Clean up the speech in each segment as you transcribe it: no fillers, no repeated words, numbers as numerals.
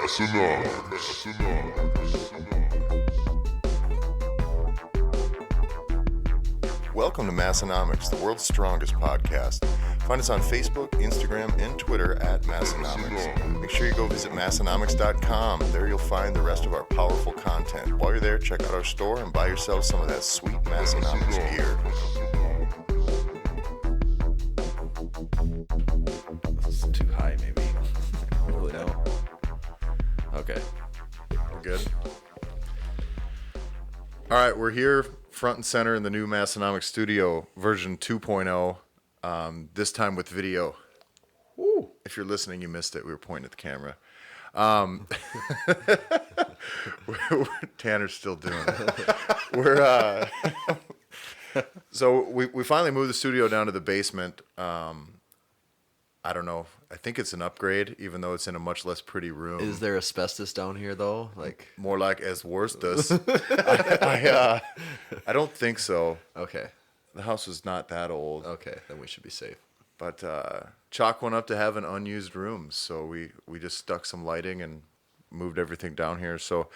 Massenomics. Welcome to Massenomics, the world's strongest podcast. Find us on Facebook, Instagram, and Twitter at Massenomics. Make sure you go visit Massenomics.com. There you'll find the rest of our powerful content. While you're there, check out our store and buy yourself some of that sweet Massenomics gear. This is too high, maybe. I don't really know. Okay. We're good. All right, we're here front and center in the new Massenomics Studio version 2.0, this time with video. Woo. If you're listening, you missed it. We were pointing at the camera. Tanner's still doing it. So we finally moved the studio down to the basement. I don't know. I think it's an upgrade, even though it's in a much less pretty room. Is there asbestos down here, though? Like more like asbestos? I don't think so. Okay. The house is not that old. Okay, then we should be safe. But Chalk went up to have an unused room, so we just stuck some lighting and moved everything down here. So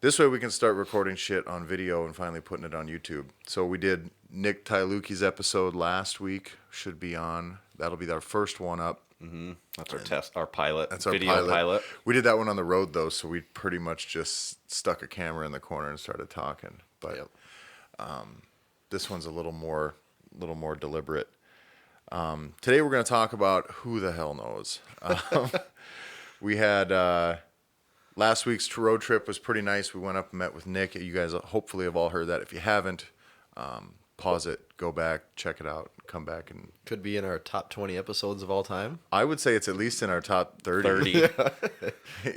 this way we can start recording shit on video and finally putting it on YouTube. So we did Nick Tyluki's episode last week. Should be on. That'll be our first one up. Mm-hmm. That's our test, our pilot. That's our video pilot. We did that one on the road though, so we pretty much just stuck a camera in the corner and started talking. But this one's a little more deliberate. Today we're going to talk about who the hell knows. We had last week's road trip was pretty nice. We went up and met with Nick. You guys hopefully have all heard that. If you haven't, pause it, go back, check it out, come back and Could be in our top 20 episodes of all time. I would say it's at least in our top 30.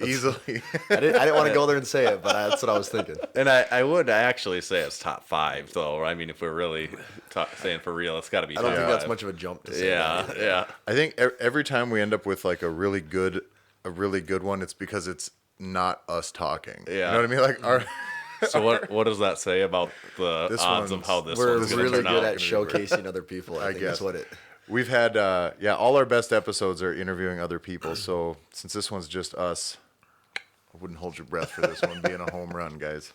Easily. I didn't want to go there and say it, but that's what I was thinking. And I would actually say it's top 5, though. I mean, if we're really saying for real, it's got to be I top don't think 5. that's much of a jump to say. Yeah. I think every time we end up with like a really good one, it's because it's not us talking. Yeah. You know what I mean? Like our So what does that say about the This odds of one's- how this We're one's going to really turn good out? at showcasing other people. I think guess. that's what it. we've had all our best episodes are interviewing other people. So since this one's just us, I wouldn't hold your breath for this one being a home run, guys.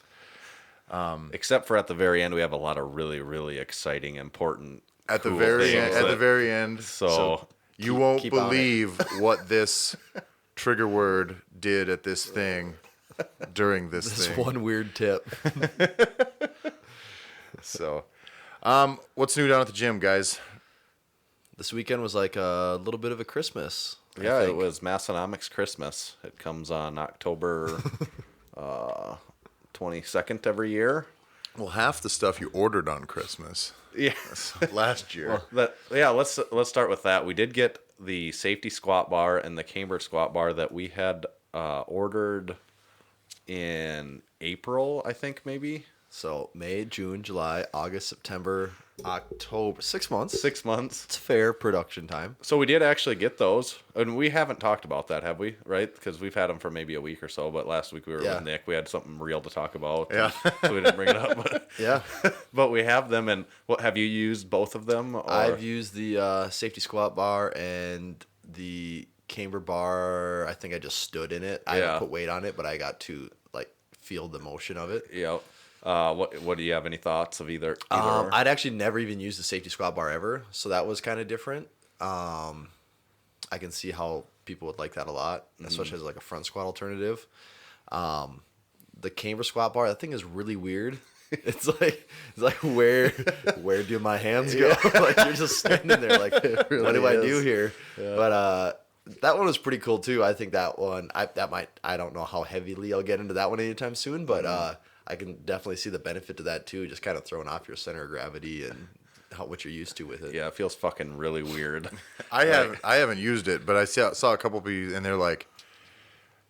Except for at the very end, we have a lot of really, really exciting, important. At the cool very things end, that- So you won't keep on it. believe what this trigger word did at this thing during this This thing. one weird tip. So, what's new down at the gym, guys? This weekend was like a little bit of a Christmas. I yeah, it think. was Massenomics Christmas. It comes on October 22nd every year. Well, half the stuff you ordered on Christmas Yeah. last year. Let's start with that. We did get the safety squat bar and the camber squat bar that we had ordered in April, I think maybe. So May, June, July, August, September, October. 6 months. 6 months. It's fair production time. So we did actually get those, and we haven't talked about that, have we? Right? Because we've had them for maybe a week or so. But last week we were Yeah. with Nick. We had something real to talk about. Yeah. So we didn't bring it up. But, Yeah. but we have them. And what have you used both of them? Or? I've used the safety squat bar and the camber bar. I think I just stood in it. I didn't put weight on it, but I got to like feel the motion of it. Yeah. What do you have any thoughts of either? Or? I'd actually never even used the safety squat bar ever, so that was kind of different. I can see how people would like that a lot, especially as like a front squat alternative. The camber squat bar, that thing is really weird. It's like where do my hands go? Like you're just standing there like really what do I do is. here? Yeah. But that one was pretty cool too. I think that one I don't know how heavily I'll get into that one anytime soon, but I can definitely see the benefit to that too, just kind of throwing off your center of gravity and what you're used to with it. Yeah, it feels fucking really weird. I haven't used it, but I saw a couple people, and they're like,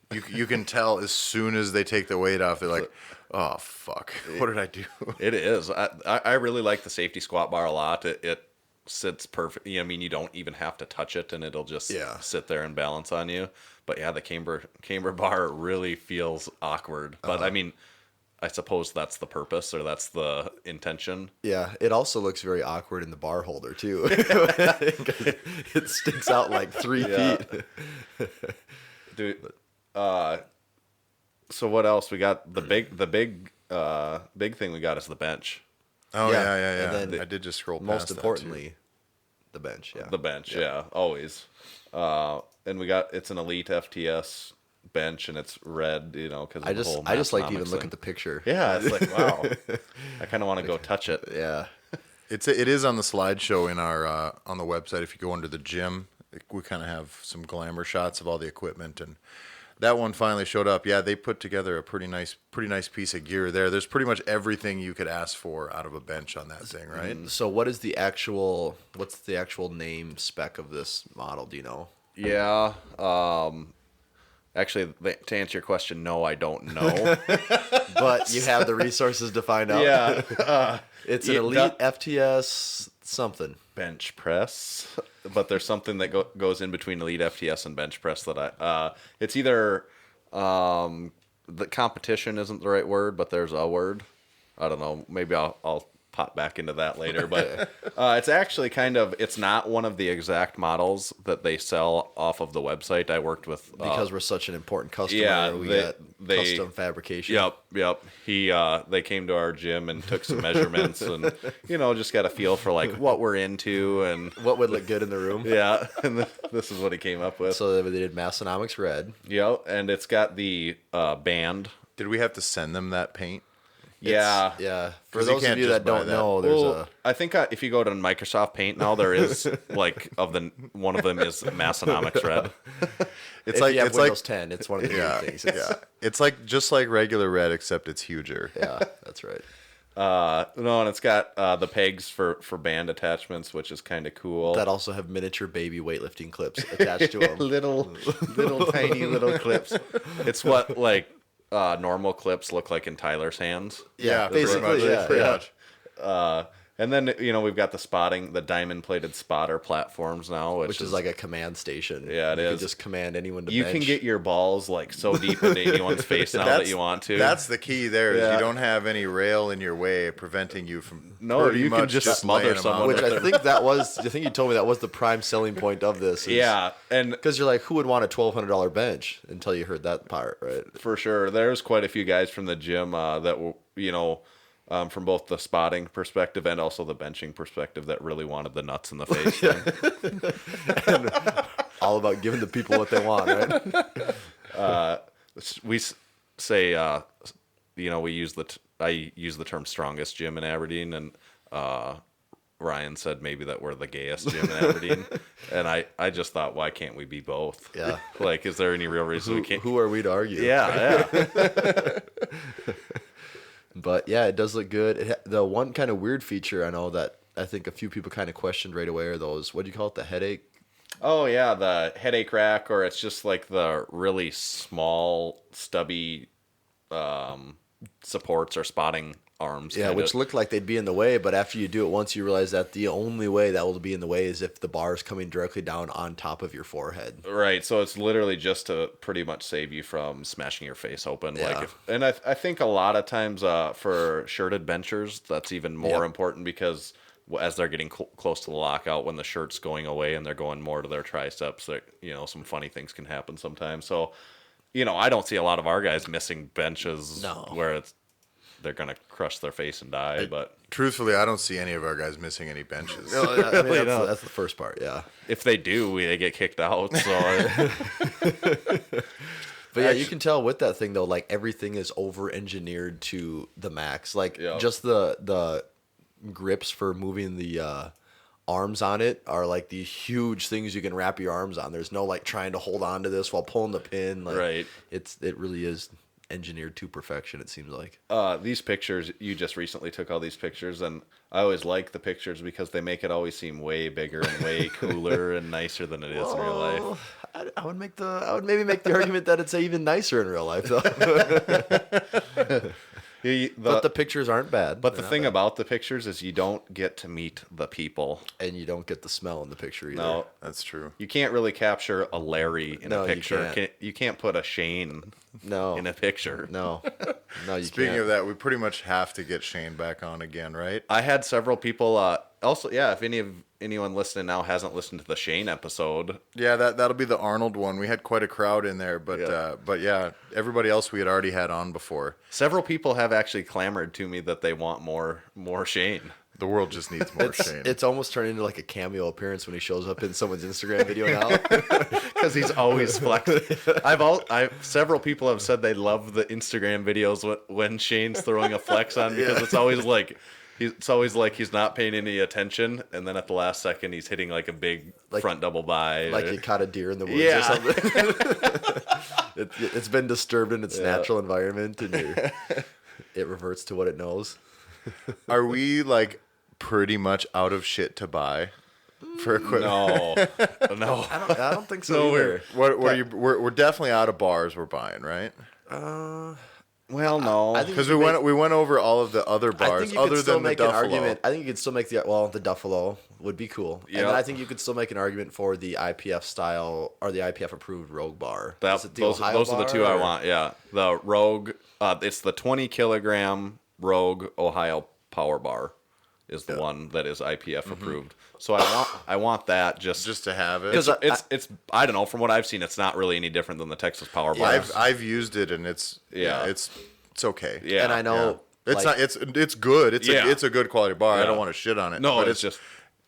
you can tell as soon as they take the weight off, they're like, oh fuck, what did I do? It is. I really like the safety squat bar a lot. It sits perfect. I mean, you don't even have to touch it, and it'll just sit there and balance on you. But yeah, the camber bar really feels awkward. But I mean, I suppose that's the purpose, or that's the intention. Yeah, it also looks very awkward in the bar holder too. It sticks out like 3 feet. Dude, So what else we got? The big thing we got is the bench. Oh Yeah, yeah. and then I did just scroll past Most that, too. importantly, the bench. Yeah. The bench, yeah, always. And it's an Elite FTS bench, and it's red, because I just like to even Massenomics look thing. at the picture. Yeah, it's like, wow. I kind of want to go touch it. Yeah. It is on the slideshow in our on the website. If you go under the gym, we kind of have some glamour shots of all the equipment, and that one finally showed up. Yeah, they put together a pretty nice piece of gear there. There's pretty much everything you could ask for out of a bench on that thing, right? So what's the actual name spec of this model? Do you know? Yeah. Actually, to answer your question, no, I don't know. But you have the resources to find out. Yeah. It's an Elite FTS something. Bench press, but there's something that goes in between Elite FTS and bench press that it's either the competition isn't the right word, but there's a word. I don't know. Maybe I'll pop back into that later, but it's actually it's not one of the exact models that they sell off of the website. I worked with Because we're such an important customer, yeah, we they- got they- custom fabrication. Yep. They came to our gym and took some measurements and just got a feel for like what we're into and What would look good in the room? yeah, and this is what he came up with. So they did Massenomics red. Yep, and it's got the band. Did we have to send them that paint? Yeah. Yeah. For 'Cause you those of can't you just that buy don't that. know, there's Well, I think if you go to Microsoft Paint now, there is like one of them is Massenomics red. It's if like you have it's Windows like 10, it's one of the yeah, main things. yeah. It's like just like regular red, except it's huger. Yeah, that's right. No, and it's got the pegs for band attachments, which is kind of cool. That also have miniature baby weightlifting clips attached to them. little tiny little clips. It's what like normal clips look like in Tyler's hands. Yeah, pretty basically, much, yeah. pretty yeah. much. And then we've got the diamond plated spotter platforms now, Which is like a command station. Yeah, it you is. can just command anyone to you bench. can get your balls like so deep into anyone's face now that you want to. That's the key there. Is Yeah. you don't have any rail in your way preventing you from. No, pretty you can much just smother laying 'em someone out. Which with I think you told me that was the prime selling point of this. yeah, and Because you're like, who would want a $1,200 bench until you heard that part, right? for sure, there's quite a few guys from the gym that were from both the spotting perspective and also the benching perspective that really wanted the nuts in the face thing. All about giving the people what they want, right? We say we use I use the term strongest gym in Aberdeen, and Ryan said maybe that we're the gayest gym in Aberdeen, and I just thought, why can't we be both? Yeah. Like, is there any real reason we can't? Who are we to argue? Yeah. But yeah, it does look good. The one kind of weird feature I know that I think a few people kind of questioned right away are those, what do you call it, the headache? Oh yeah, the headache rack, or it's just like the really small, stubby supports or spotting arms. Yeah, kinda. which looked like they'd be in the way, but after you do it once, you realize that the only way that will be in the way is if the bar is coming directly down on top of your forehead. Right, so it's literally just to pretty much save you from smashing your face open. Yeah. And I think a lot of times for shirted benchers, that's even more Yep. important because as they're getting close to the lockout, when the shirt's going away and they're going more to their triceps, some funny things can happen sometimes. So, I don't see a lot of our guys missing benches where they're going to crush their face and die, but Truthfully, I don't see any of our guys missing any benches. No, I mean, that's the first part, yeah. if they do, they get kicked out. So But yeah, you can tell with that thing though, like everything is over engineered to the max. Like Yeah. just the grips for moving the arms on it are like these huge things you can wrap your arms on. There's no like trying to hold on to this while pulling the pin. Like, Right. It really is engineered to perfection, it seems like. these pictures, you just recently took all these pictures, and I always like the pictures because they make it always seem way bigger and way cooler and nicer than it is in real life. I would maybe make the argument that it's even nicer in real life though. But the pictures aren't bad. But the They're thing not bad. about the pictures is you don't get to meet the people. And you don't get the smell in the picture either. No, That's true. you can't really capture a Larry in No, a you picture. can't. You can't put a Shane No. in a picture. No. No, you Speaking can't. of that, we pretty much have to get Shane back on again, right? I had several people. Also, yeah, if any anyone listening now hasn't listened to the Shane episode. Yeah, that'll be the Arnold one. We had quite a crowd in there, but yeah, everybody else we had already had on before. Several people have actually clamored to me that they want more Shane. The world just needs more Shane. It's almost turned into like a cameo appearance when he shows up in someone's Instagram video now. Because he's always flexing. Several people have said they love the Instagram videos when Shane's throwing a flex on, because it's always like he's not paying any attention, and then at the last second he's hitting like a big front double by, like he caught a deer in the woods or something. It's been disturbed in its natural environment, and it reverts to what it knows. Are we like pretty much out of shit to buy for equipment? No. I don't think so either. We're definitely out of bars we're buying, right? Well, no, because we went over all of the other bars other than the Duffalo. I think you could still make the Duffalo would be cool. Yep. And then I think you could still make an argument for the IPF style or the IPF approved Rogue bar. Those are the two I want. Yeah, the Rogue. It's the 20 kilogram Rogue Ohio Power Bar is the one that is IPF approved. So I want that just to have it. It's I don't know, from what I've seen, it's not really any different than the Texas Power Bar. I've used it, and it's okay. Yeah, and I know it's good. It's a good quality bar. I don't want to shit on it. No, but it's just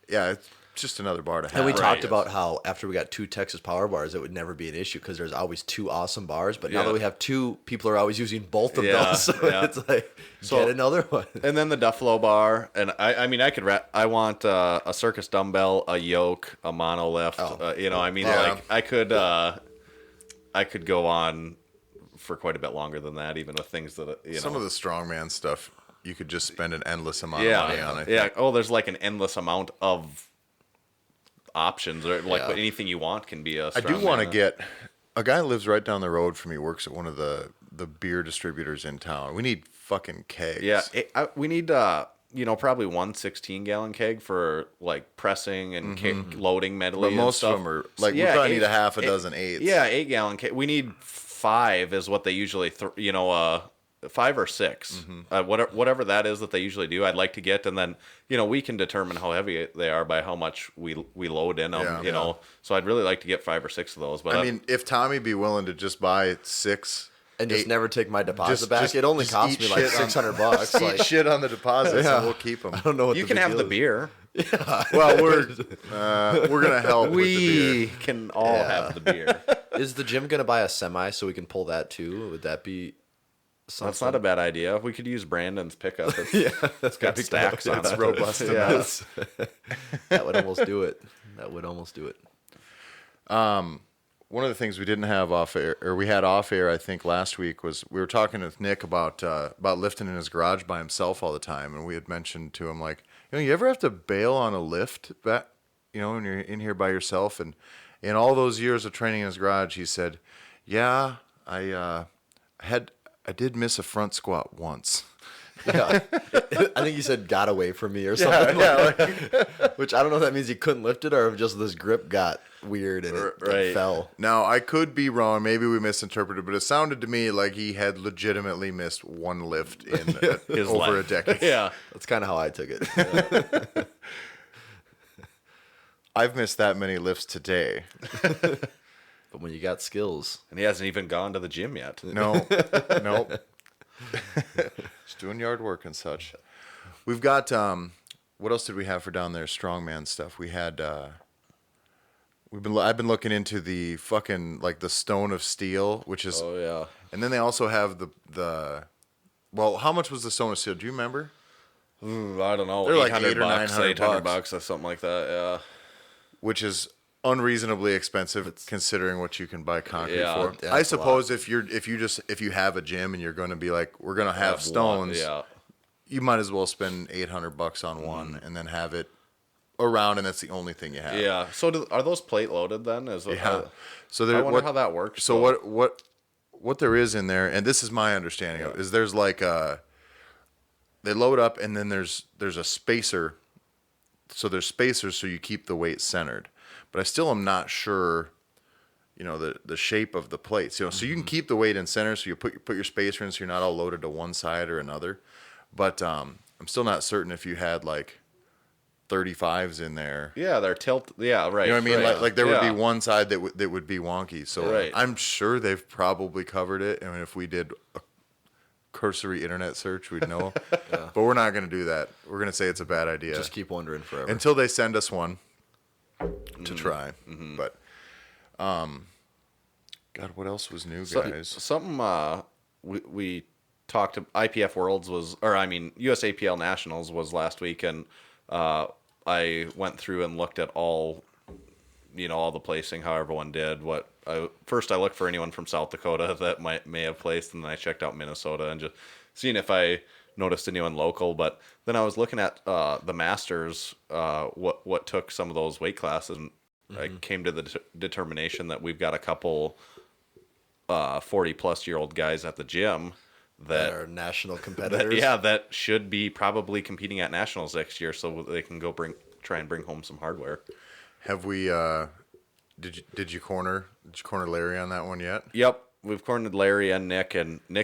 it's just another bar to have. And we talked about how after we got 2 Texas Power Bars, it would never be an issue because there's always 2 awesome bars. But now that we have 2, people are always using both of those. So it's like, get another one. And then the Duffalo bar. And I want a circus dumbbell, a yoke, a monolift. I could go on for quite a bit longer than that, even with things that, Some of the strongman stuff, you could just spend an endless amount of money on it. Yeah. Oh, there's like an endless amount of options, or anything you want can be a strongman. I do want to get a guy who lives right down the road from me, works at one of the beer distributors in town. We need fucking kegs. Yeah, we need probably 1 16-gallon keg for like pressing and loading medley. But most and stuff. of them are like we probably need a half a dozen 8s. Yeah, 8-gallon keg. We need 5 is what they usually 5 or 6, whatever that is that they usually do. I'd like to get, and then we can determine how heavy they are by how much we load in them. So I'd really like to get 5 or 6 of those. But I mean, if Tommy be willing to just buy 6 and just never take my deposit back, it only costs me like $600. Eat shit on the deposits, and we'll keep them. I don't know what you can have the beer. Yeah. Well, we're gonna help. We can all have the beer. Is the gym gonna buy a semi so we can pull that too? Would that be? That's not a bad idea. We could use Brandon's pickup. It's got stacks on it. It's robust enough. That would almost do it. One of the things we didn't have off air, or we had off air, I think last week, was we were talking with Nick about lifting in his garage by himself all the time, and we had mentioned to him, like, you ever have to bail on a lift back, when you're in here by yourself? And in all those years of training in his garage, he said, "Yeah, I did miss a front squat once." Yeah. I think he said "got away from me" or something. Which I don't know if that means he couldn't lift it or if just this grip got weird and it fell. Now, I could be wrong. Maybe we misinterpreted, but it sounded to me like he had legitimately missed one lift in his over a decade. Yeah. That's kind of how I took it. I've missed that many lifts today. But when you got skills. And he hasn't even gone to the gym yet. Nope. Just doing yard work and such. We've got, what else did we have for down there? Strongman stuff. We had, I've been looking into the fucking, like, the Stone of Steel, which is. Oh, yeah. And then they also have well, how much was the Stone of Steel? Do you remember? Ooh, I don't know. They're like $800 or $800 or something like that, yeah. Which is unreasonably expensive considering what you can buy concrete for. Yeah, I suppose if you have a gym and you're going to be like, we're going to have stones, you might as well spend $800 on one and then have it around, and that's the only thing you have. Yeah. So are those plate loaded then? So I wonder how that works. So what there is in there, and this is my understanding of it, is there's like they load up and then there's a spacer. So there's spacers so you keep the weight centered. But I still am not sure, the shape of the plates. So you can keep the weight in center, so you put your spacer in, so you're not all loaded to one side or another. But I'm still not certain if you had like 35s in there. Yeah, they're tilt. Yeah, right. You know what I mean? Right. Like there would be one side that would be wonky. So Right. I'm sure they've probably covered it. I mean, if we did a cursory internet search, we'd know. But we're not going to do that. We're going to say it's a bad idea. Just keep wondering forever. Until they send us one to try. But, God, what else was new, guys? Something we talked to IPF Worlds USAPL Nationals was last week, and I went through and looked at all the placing, how everyone did. First I looked for anyone from South Dakota that may have placed, and then I checked out Minnesota and just seeing if I noticed anyone local. But then I was looking at the Masters, what took some of those weight classes, and I came to the determination that we've got a couple 40-plus-year-old guys at the gym that are national competitors. That should be probably competing at nationals next year, so they can go try and bring home some hardware. Have we? Did you corner Larry on that one yet? Yep, we've cornered Larry and Nick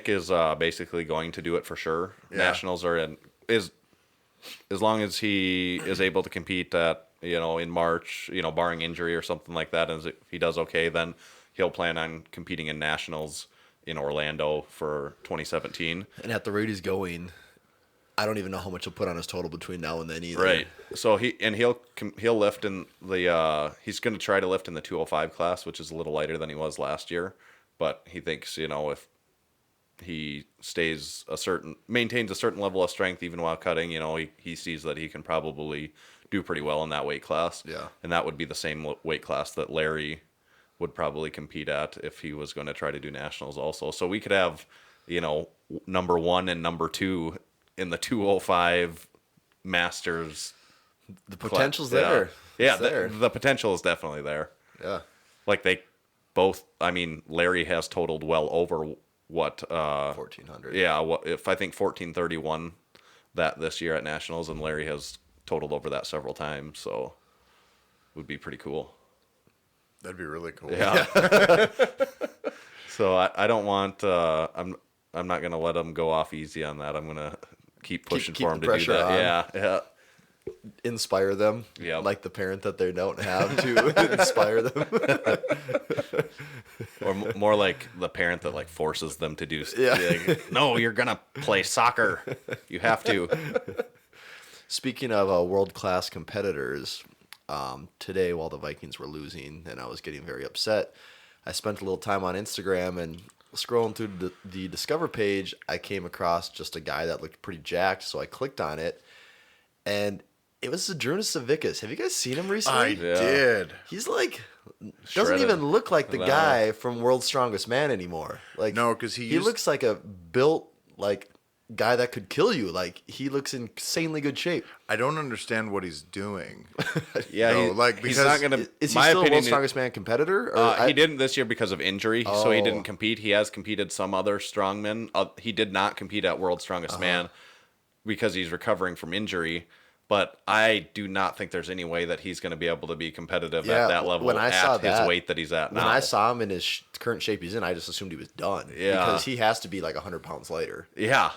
is basically going to do it for sure. Yeah. Nationals are as long as he is able to compete at in March, barring injury or something like that, and if he does okay, then he'll plan on competing in nationals in Orlando for 2017. And at the rate he's going, I don't even know how much he'll put on his total between now and then either. Right. So he'll lift in the he's going to try to lift in the 205 class, which is a little lighter than he was last year, but he thinks if he maintains a certain level of strength even while cutting, he sees that he can probably do pretty well in that weight class. Yeah. And that would be the same weight class that Larry would probably compete at if he was going to try to do nationals also. So we could have, number 1 and number 2 in the 205 Masters. The potential's there. Yeah, there. the potential is definitely there. Yeah. Like they both, Larry has totaled well over what 1,400. Yeah, if I think 1431 that this year at nationals, and Larry has totaled over that several times, so it would be pretty cool. That'd be really cool. Yeah. So I don't want I'm not gonna let him go off easy on that. I'm gonna keep pushing keep for him the to do pressure that. on. Yeah. Inspire them. Yeah. Like the parent that they don't have to inspire them. Or more like the parent that like forces them to do. Yeah. Like, no, you're gonna play soccer. You have to. Speaking of world-class competitors, today while the Vikings were losing and I was getting very upset, I spent a little time on Instagram and scrolling through the Discover page. I came across just a guy that looked pretty jacked, so I clicked on it, and it was Zydrunas Savickas. Have you guys seen him recently? I did. He's like doesn't Shredded. even look like the No. guy from World's Strongest Man anymore. Like No, 'cause he used- looks like a built like guy that could kill you. Like he looks in insanely good shape. I don't understand what he's doing. Yeah, No, he's because not gonna. Is he my still a opinion World's is- Strongest Man competitor? Or He didn't this year because of injury, so he Oh. didn't compete. He has competed some other strongmen. He did not compete at World's Strongest Man because he's recovering from injury. But I do not think there's any way that he's going to be able to be competitive Yeah, at that level when I saw at his that- weight that he's at When now. I saw him in his current shape he's in, I just assumed he was done. Yeah. Because he has to be like 100 pounds lighter. Yeah,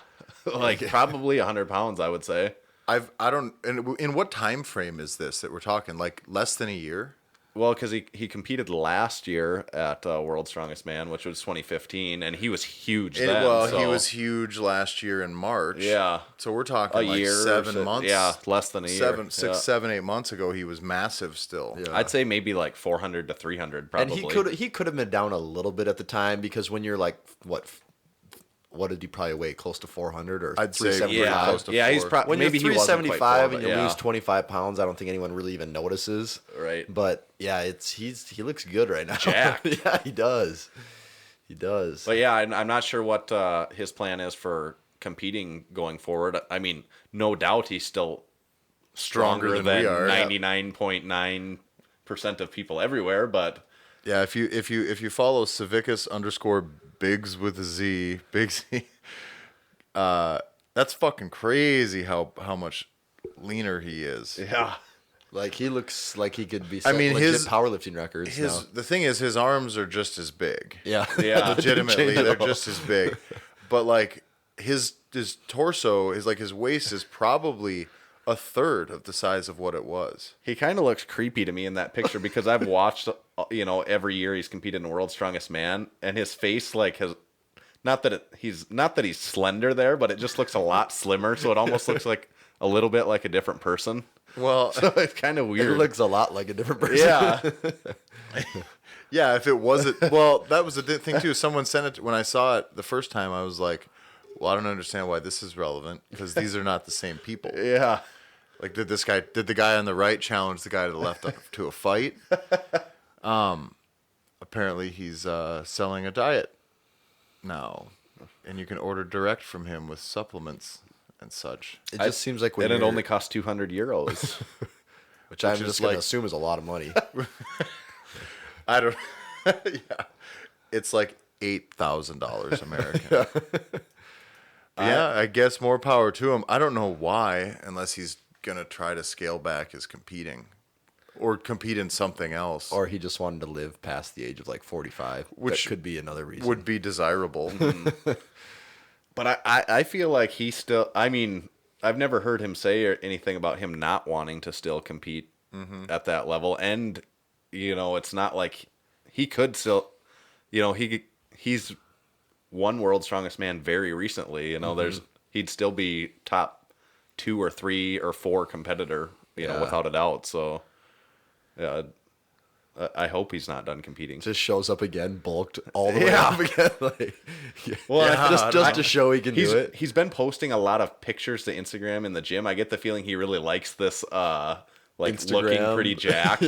like probably 100 pounds, I would say. I don't. And in what time frame is this that we're talking? Like less than a year? Well, because he competed last year at World's Strongest Man, which was 2015, and he was huge then. Well, so he was huge last year in March. Yeah. So we're talking a like year, or 7 so- months. Yeah, less than a year. 6, Yeah. 7, 8 months ago, he was massive still. Yeah. I'd say maybe like 400 to 300, probably. And he could have been down a little bit at the time because when you're like what did he probably weigh? Close to 400 or I'd say 375? close to yeah, he's 4. probably When maybe you're he wasn't quite 375 4, and you but lose 25 pounds, I don't think anyone really even notices. Right. But yeah, he looks good right now. Jacked. Yeah, he does. He does. But yeah, I'm not sure what his plan is for competing going forward. I mean, no doubt he's still stronger than than we are, yeah. 99.9% of people everywhere. But Yeah, if you follow Savickas _Biggs with a Z, Big Z, that's fucking crazy how much leaner he is. yeah, Like he looks like he could be. I mean, legit his powerlifting records. now. The thing is, his arms are just as big. Yeah. Yeah. Legitimately, they're just as big. But like his torso is like his waist is probably a third of the size of what it was. He kind of looks creepy to me in that picture because I've watched, every year he's competed in World's Strongest Man, and his face like has not that he's slender there, but it just looks a lot slimmer, so it almost looks like a little bit like a different person. Well, So it's kind of It weird. looks a lot like a different person. Yeah. yeah, if it wasn't, well, that was the thing too. Someone sent it when I saw it the first time. I was like, well, I don't understand why this is relevant because these are not the same people. Yeah. Like, did the guy on the right challenge the guy to the left to a fight? Apparently he's selling a diet now, and you can order direct from him with supplements and such. It just seems like when And it you're- only costs €200. which I'm is just going like- to assume is a lot of money. I don't. Yeah, it's like $8,000 American. Yeah, I guess more power to him. I don't know why, unless he's gonna try to scale back his competing, or compete in something else, Or he just wanted to live past the age of like 45, Which that could be another reason. would be desirable. But I feel like he still, I mean, I've never heard him say anything about him not wanting to still compete at that level. And, it's not like he could still, he's won World's Strongest Man very recently. He'd still be top 2 or 3 or 4 competitor, Yeah. without a doubt. So, yeah, I hope he's not done competing. Just shows up again, bulked all the way Yeah. up again. Like, Well, Yeah, just to show he can he's do it. he's been posting a lot of pictures to Instagram in the gym. I get the feeling he really likes this looking Instagram. pretty jacked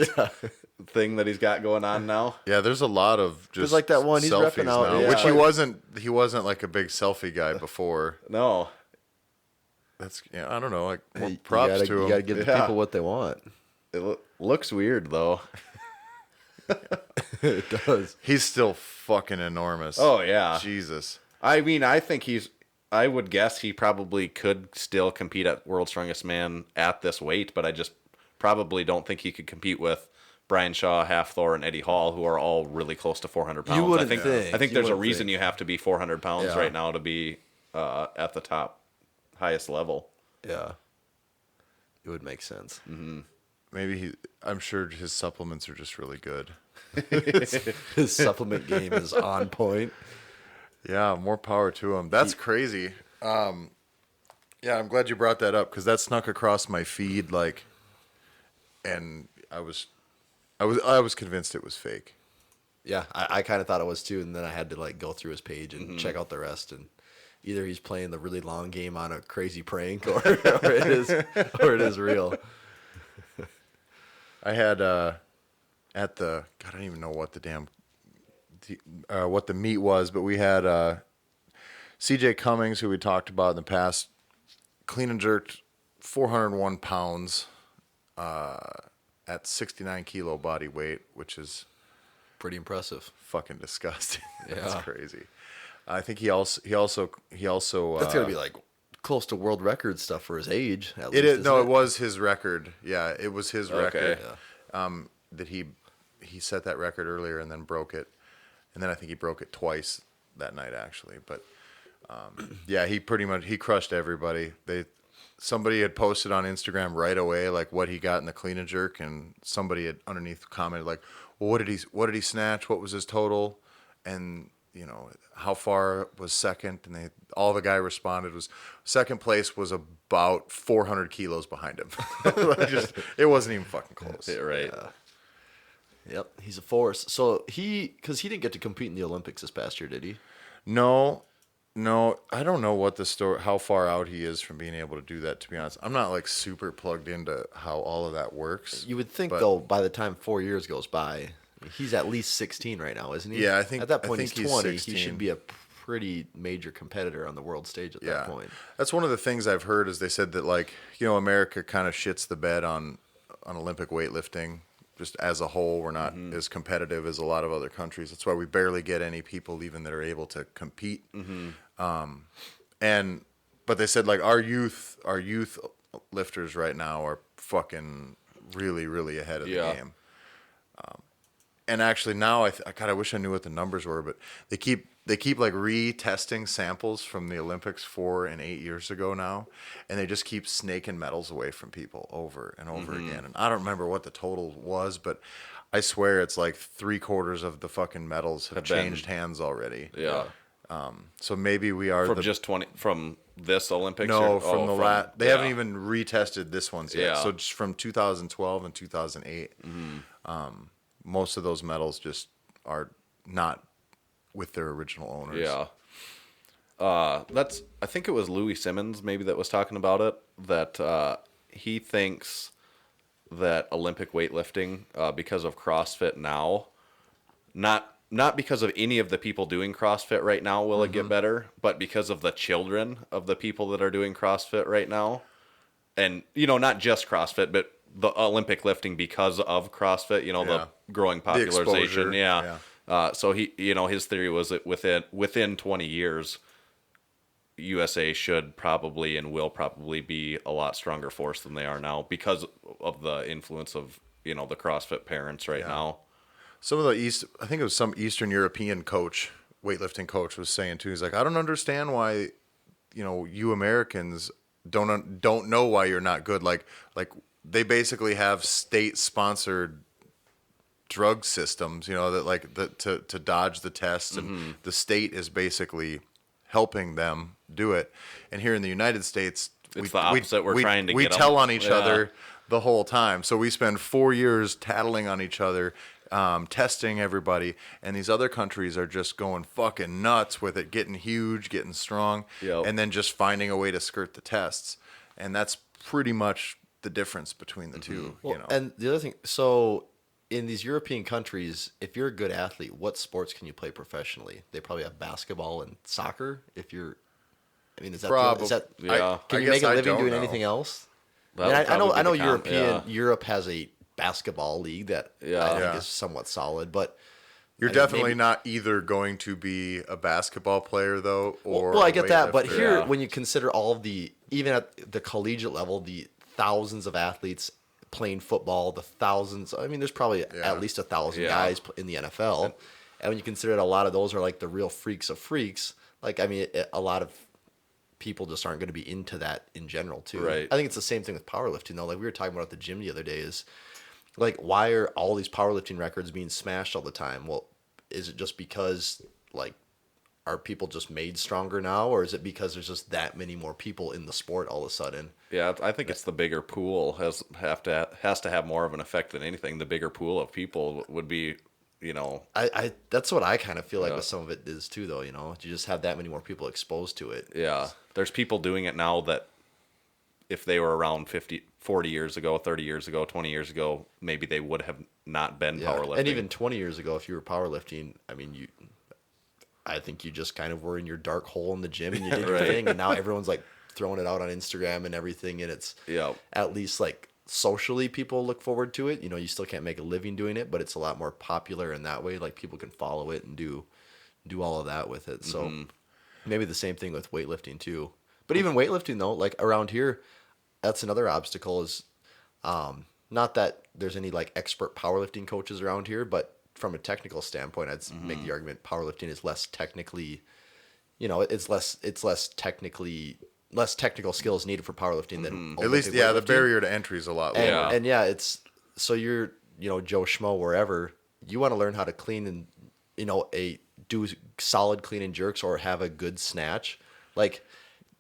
thing that he's got going on now. Yeah, there's a lot of just like that one he's selfies repping out, now, yeah. which he wasn't like a big selfie guy before. No. That's I don't know, like well, You props gotta, to you him. gotta give the Yeah. people what they want. It looks weird though. It does. He's still fucking enormous. Oh yeah. Jesus. I mean, I would guess he probably could still compete at World's Strongest Man at this weight, but I just probably don't think he could compete with Brian Shaw, Half Thor, and Eddie Hall, who are all really close to 400 pounds. wouldn't I think think. I think You there's a wouldn't reason think. you have to be 400 pounds Yeah. right now to be at the top, highest level. Yeah. It would make sense. Maybe I'm sure his supplements are just really good. His supplement game is on point. Yeah, more power to him. That's crazy. Yeah, I'm glad you brought that up because that snuck across my feed, and I was convinced it was fake. Yeah, I kind of thought it was too, and then I had to go through his page and check out the rest, and either he's playing the really long game on a crazy prank, or it is real. I had at the God, I don't even know what what the meet was, but we had CJ Cummins, who we talked about in the past, clean and jerked 401 pounds at 69 kilo body weight, which is Pretty impressive. fucking disgusting. That's Yeah. crazy. I think he also That's gonna be close to world record stuff for his age. At it least, is no, isn't it was his record. Yeah, it was his record. Yeah. That he set that record earlier and then broke it, and then I think he broke it twice that night actually. But yeah, he crushed everybody. Somebody had posted on Instagram right away what he got in the clean and jerk, and somebody had underneath commented well, what did he snatch? What was his total? And how far was second? And all the guy responded was second place was about 400 kilos behind him. It wasn't even fucking close. Right. Yep, he's a force. So because he didn't get to compete in the Olympics this past year, did he? No, I don't know what the story, how far out he is from being able to do that. To be honest, I'm not super plugged into how all of that works. You would think but- though, by the time 4 years goes by, he's at least 16 right now, isn't he? Yeah, I think- at that point I think he's he's 20. 16. He should be a pretty major competitor on the world stage at that point. That's one of the things I've heard is they said that America kind of shits the bed on Olympic weightlifting. Just as a whole, we're not as competitive as a lot of other countries. That's why we barely get any people even that are able to compete. But they said our youth lifters right now are fucking really, really ahead of the game. And actually now God, I wish I knew what the numbers were, but they keep like retesting samples from the Olympics 4 and 8 years ago now, and they just keep snaking medals away from people over and over again. And I don't remember what the total was, but I swear it's like 3/4 of the fucking medals have changed hands already. Yeah. So maybe we are from this Olympics. No, from the last. They yeah. haven't even retested this ones yet. Yeah. So just from 2012 and 2008, most of those medals just are not with their original owners. Yeah. I think it was Louis Simmons maybe that was talking about it, that he thinks that Olympic weightlifting, because of CrossFit now, not because of any of the people doing CrossFit right now will it get better, but because of the children of the people that are doing CrossFit right now. And, not just CrossFit, but the Olympic lifting because of CrossFit, the growing popularization. So he, his theory was that within 20 years, USA should probably and will probably be a lot stronger force than they are now because of the influence of, the CrossFit parents right now. Some of I think it was some Eastern European coach, weightlifting coach, was saying too. He's like, I don't understand why, you Americans don't know why you're not good. Like they basically have state-sponsored drug systems, to dodge the tests, and the state is basically helping them do it. And here in the United States, it's the opposite. We tell on each other the whole time. So we spend 4 years tattling on each other, testing everybody, and these other countries are just going fucking nuts with it, getting huge, getting strong, and then just finding a way to skirt the tests. And that's pretty much the difference between the two. Well, and the other thing, so in these European countries, if you're a good athlete, what sports can you play professionally? They probably have basketball and soccer. Is that can you make a living doing anything else? I know Europe has a basketball league that I think is somewhat solid, but you're definitely not either going to be a basketball player though, or I get that, but here when you consider all of the, even at the collegiate level, the thousands of athletes playing football, the thousands, there's probably at least 1,000 guys in the NFL, and when you consider that a lot of those are like the real freaks of freaks, a lot of people just aren't going to be into that in general too. Right. I think it's the same thing with powerlifting though. Like we were talking about at the gym the other day, is like, why are all these powerlifting records being smashed all the time? Well, is it just because are people just made stronger now, or is it because there's just that many more people in the sport all of a sudden? Yeah, I think it's the bigger pool has to have more of an effect than anything. The bigger pool of people would be, I that's what I kind of feel like with some of it is too, though. You just have that many more people exposed to it. Yeah, there's people doing it now that if they were around 40 years ago, 30 years ago, 20 years ago, maybe they would have not been powerlifting. And even 20 years ago, if you were powerlifting, I think you just kind of were in your dark hole in the gym and you did your thing, and now everyone's like throwing it out on Instagram and everything, and it's at least like socially people look forward to it. You still can't make a living doing it, but it's a lot more popular in that way. Like people can follow it and do all of that with it. So maybe the same thing with weightlifting too. But even weightlifting though, like around here, that's another obstacle is not that there's any like expert powerlifting coaches around here, but from a technical standpoint, I'd make the argument powerlifting is less technically, it's less technical skills needed for powerlifting than at least the barrier to entry is a lot lower. And it's so you're Joe Schmo wherever you want to learn how to clean and do solid clean and jerks or have a good snatch, like.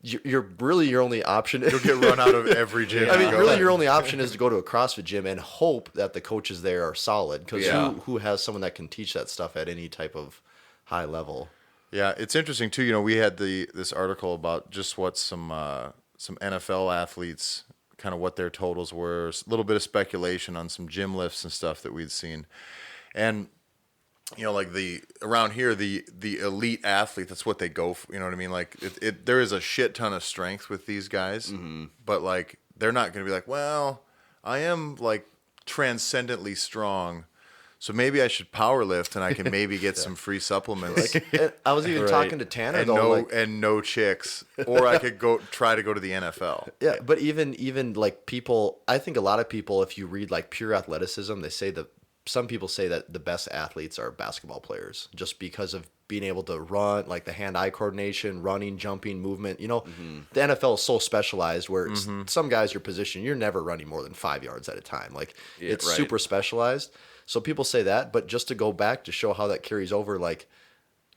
You're really your only option. You'll get run out of every gym. Really your only option is to go to a CrossFit gym and hope that the coaches there are solid. Because who has someone that can teach that stuff at any type of high level? Yeah, it's interesting too. We had this article about just what some NFL athletes, kind of what their totals were. A little bit of speculation on some gym lifts and stuff that we'd seen, and. Like around here, the elite athlete, that's what they go for. You know what I mean? Like there is a shit ton of strength with these guys, but like they're not going to be like, well, I am like transcendently strong, so maybe I should power lift and I can maybe get some free supplements. I was even talking to Tanner though, no chicks, or I could try to go to the NFL. Yeah, but even like people, I think a lot of people, if you read like pure athleticism, they say that some people say that the best athletes are basketball players just because of being able to run, like the hand-eye coordination, running, jumping, movement. You know, the NFL is so specialized where some guys, your position, you're never running more than 5 yards at a time. Like it's super specialized. So people say that, but just to go back to show how that carries over, like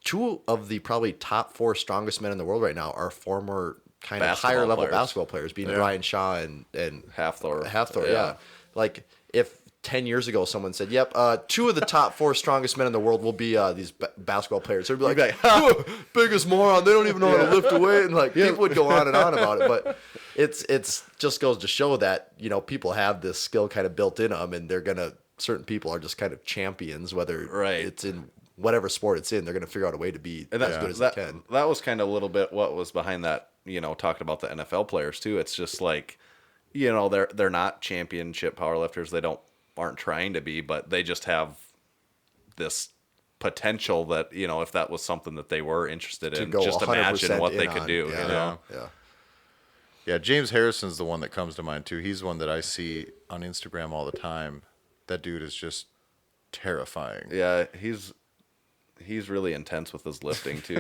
2 of the probably top 4 strongest men in the world right now are former kind of higher level basketball players, being Ryan Shaw and Hathor. Yeah. Like if 10 years ago someone said, "Yep, 2 of the top 4 strongest men in the world will be these basketball players," they'd be like, "Biggest moron! They don't even know how to lift a weight," and like people would go on and on about it. But it's just goes to show that people have this skill kind of built in them, and certain people are just kind of champions, whether it's in whatever sport it's in. They're gonna figure out a way to be as good as they can. That was kind of a little bit what was behind that. Talking about the NFL players too. It's just like, they're not championship powerlifters. They aren't trying to be, but they just have this potential that, if that was something that they were interested in, just imagine what they could do. Yeah, James Harrison's the one that comes to mind too. He's one that I see on Instagram all the time. That dude is just terrifying. Yeah, he's really intense with his lifting too.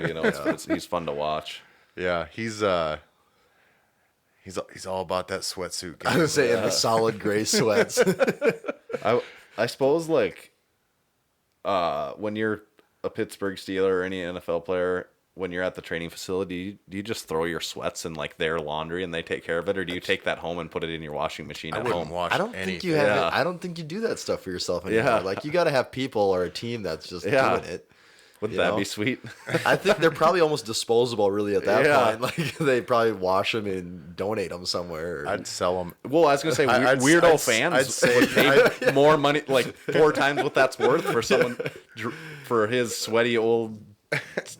He's fun to watch. Yeah, he's all about that sweatsuit game. I was saying the solid gray sweats. I suppose like when you're a Pittsburgh Steeler or any NFL player, when you're at the training facility, do you just throw your sweats in like their laundry and they take care of it, or do you take that home and put it in your washing machine at home? I don't think you have. I don't think you do that stuff for yourself anymore. Yeah. Like you got to have people or a team that's just doing it. Wouldn't that be sweet? I think they're probably almost disposable, really, at that point. Like they probably wash them and donate them somewhere. I'd sell them. Well, I was gonna say weirdo fans would pay more money, like 4 times what that's worth for someone for his sweaty old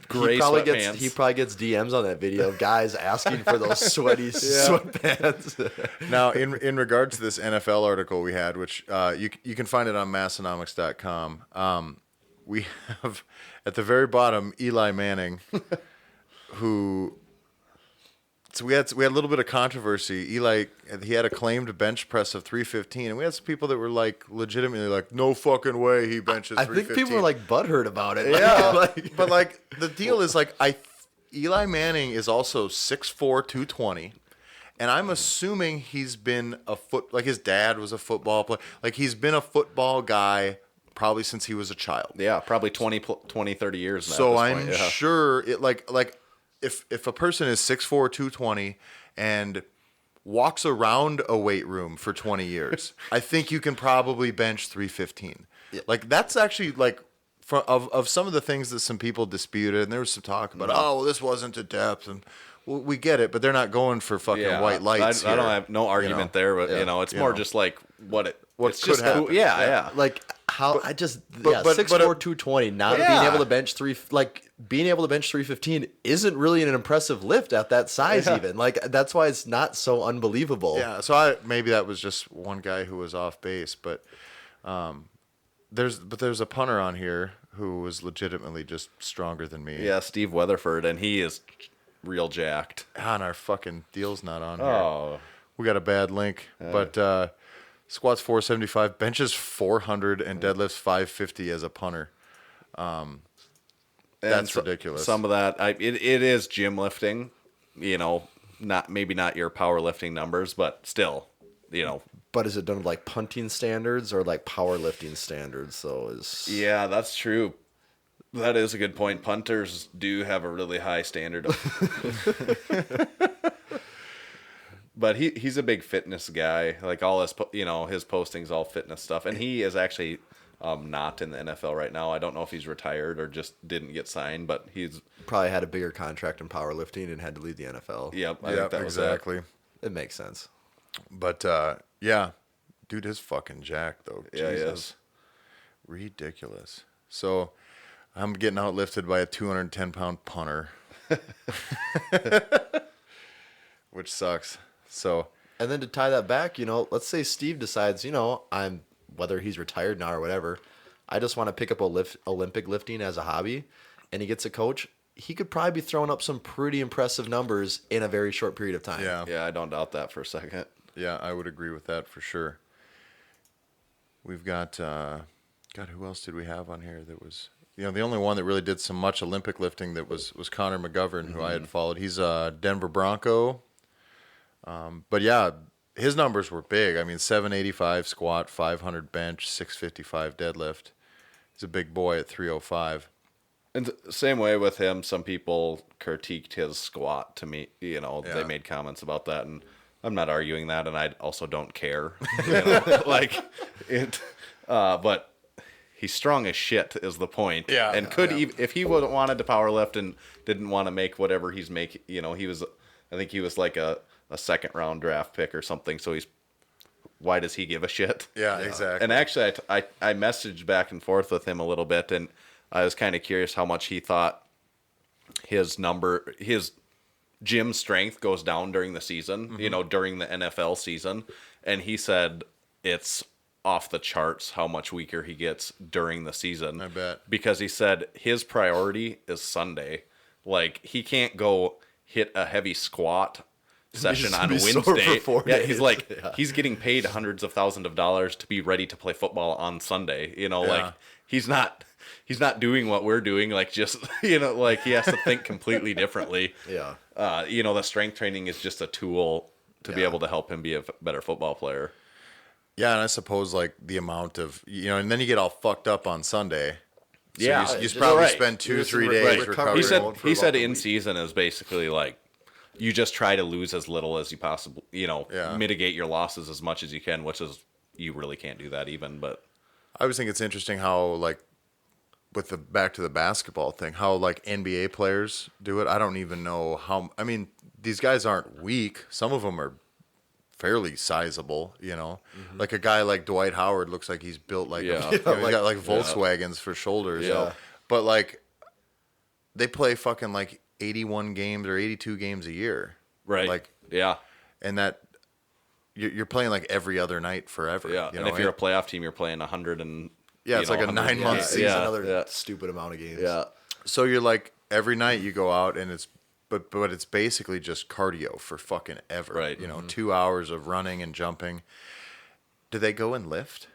gray sweatpants. He probably gets DMs on that video of guys asking for those sweaty sweatpants. Now, in regards to this NFL article we had, which you can find it on Massenomics.com. We have at the very bottom Eli Manning, who. So we had a little bit of controversy. Eli, he had a claimed bench press of 315, and we had some people that were like legitimately like, no fucking way he benches 315. I think people were like butthurt about it. Yeah, but like the deal is like Eli Manning is also 6'4", 220, and I'm assuming he's been like his dad was a football player, like he's been a football guy probably since he was a child. Yeah, probably 20, 30 years now. So I'm sure it like if a person is 6'4", 220 and walks around a weight room for 20 years, I think you can probably bench 315. Yeah. Like that's actually like of some of the things that some people disputed, and there was some talk about, well, this wasn't to depth, and we get it, but they're not going for fucking white lights. I don't have no argument there, but it's more just like what could happen. Yeah. Like how I just 6'4", 220, not being able to bench being able to bench 315 isn't really an impressive lift at that size even. Like that's why it's not so unbelievable. Yeah, so maybe that was just one guy who was off base, but there's a punter on here who was legitimately just stronger than me. Yeah, Steve Weatherford, and he is real jacked. And our fucking deal's not on here. We got a bad link, but squats 475, benches 400, and deadlifts 550 as a punter. That's ridiculous. Some of that, it is gym lifting, maybe not your powerlifting numbers, but still, But is it done with like punting standards or like powerlifting standards? Yeah, that's true. That is a good point. Punters do have a really high standard. But he's a big fitness guy. Like all his his postings all fitness stuff, and he is actually not in the NFL right now. I don't know if he's retired or just didn't get signed, but he's probably had a bigger contract in powerlifting and had to leave the NFL. Yep, I think that exactly. Was it makes sense. But dude is fucking jacked though. Yeah, Jesus. he is. Ridiculous. So I'm getting outlifted by a 210-pound punter, which sucks. So, and then to tie that back, let's say Steve decides, whether he's retired now or whatever, I just want to pick up Olympic lifting as a hobby, and he gets a coach. He could probably be throwing up some pretty impressive numbers in a very short period of time. Yeah, I don't doubt that for a second. Yeah, I would agree with that for sure. We've got God, who else did we have on here that was, the only one that really did some much Olympic lifting that was Connor McGovern, who I had followed. He's a Denver Bronco. But yeah, his numbers were big. I mean, 785 squat, 500 bench, 655 deadlift. He's a big boy at 305. And same way with him, some people critiqued his squat to me. They made comments about that, and I'm not arguing that, and I also don't care. But he's strong as shit is the point. Yeah. And if he wanted to power lift and didn't want to make whatever he's making, I think he was like a second round draft pick or something. So why does he give a shit? Yeah, exactly. And actually, I messaged back and forth with him a little bit, and I was kind of curious how much he thought his gym strength goes down during the season, during the NFL season. And he said it's off the charts how much weaker he gets during the season. I bet. Because he said his priority is Sunday. Like, he can't go hit a heavy squat session on Wednesday. He's like, he's getting paid hundreds of thousands of dollars to be ready to play football on Sunday. Like, he's not doing what we're doing. Like, just, like, he has to think completely differently. Yeah. The strength training is just a tool to be able to help him be a better football player. Yeah, and I suppose like the amount of and then you get all fucked up on Sunday. So you probably spend 2-3 days recovering. He said in season is basically like you just try to lose as little as you possibly mitigate your losses as much as you can, which is you really can't do that even. But I always think it's interesting how like with the back to the basketball thing, how like NBA players do it. I don't even know how. I mean, these guys aren't weak. Some of them are fairly sizable, like a guy like Dwight Howard looks like he's built like, he's got like Volkswagens for shoulders. Yeah. But like they play fucking like 81 games or 82 games a year. Right. Like, yeah. And that you're playing like every other night forever. Yeah. And if you're a playoff team, you're playing 100 and it's like a 9-month season. Another stupid amount of games. Yeah. So you're like every night you go out and it's But it's basically just cardio for fucking ever. Right. 2 hours of running and jumping. Do they go and lift?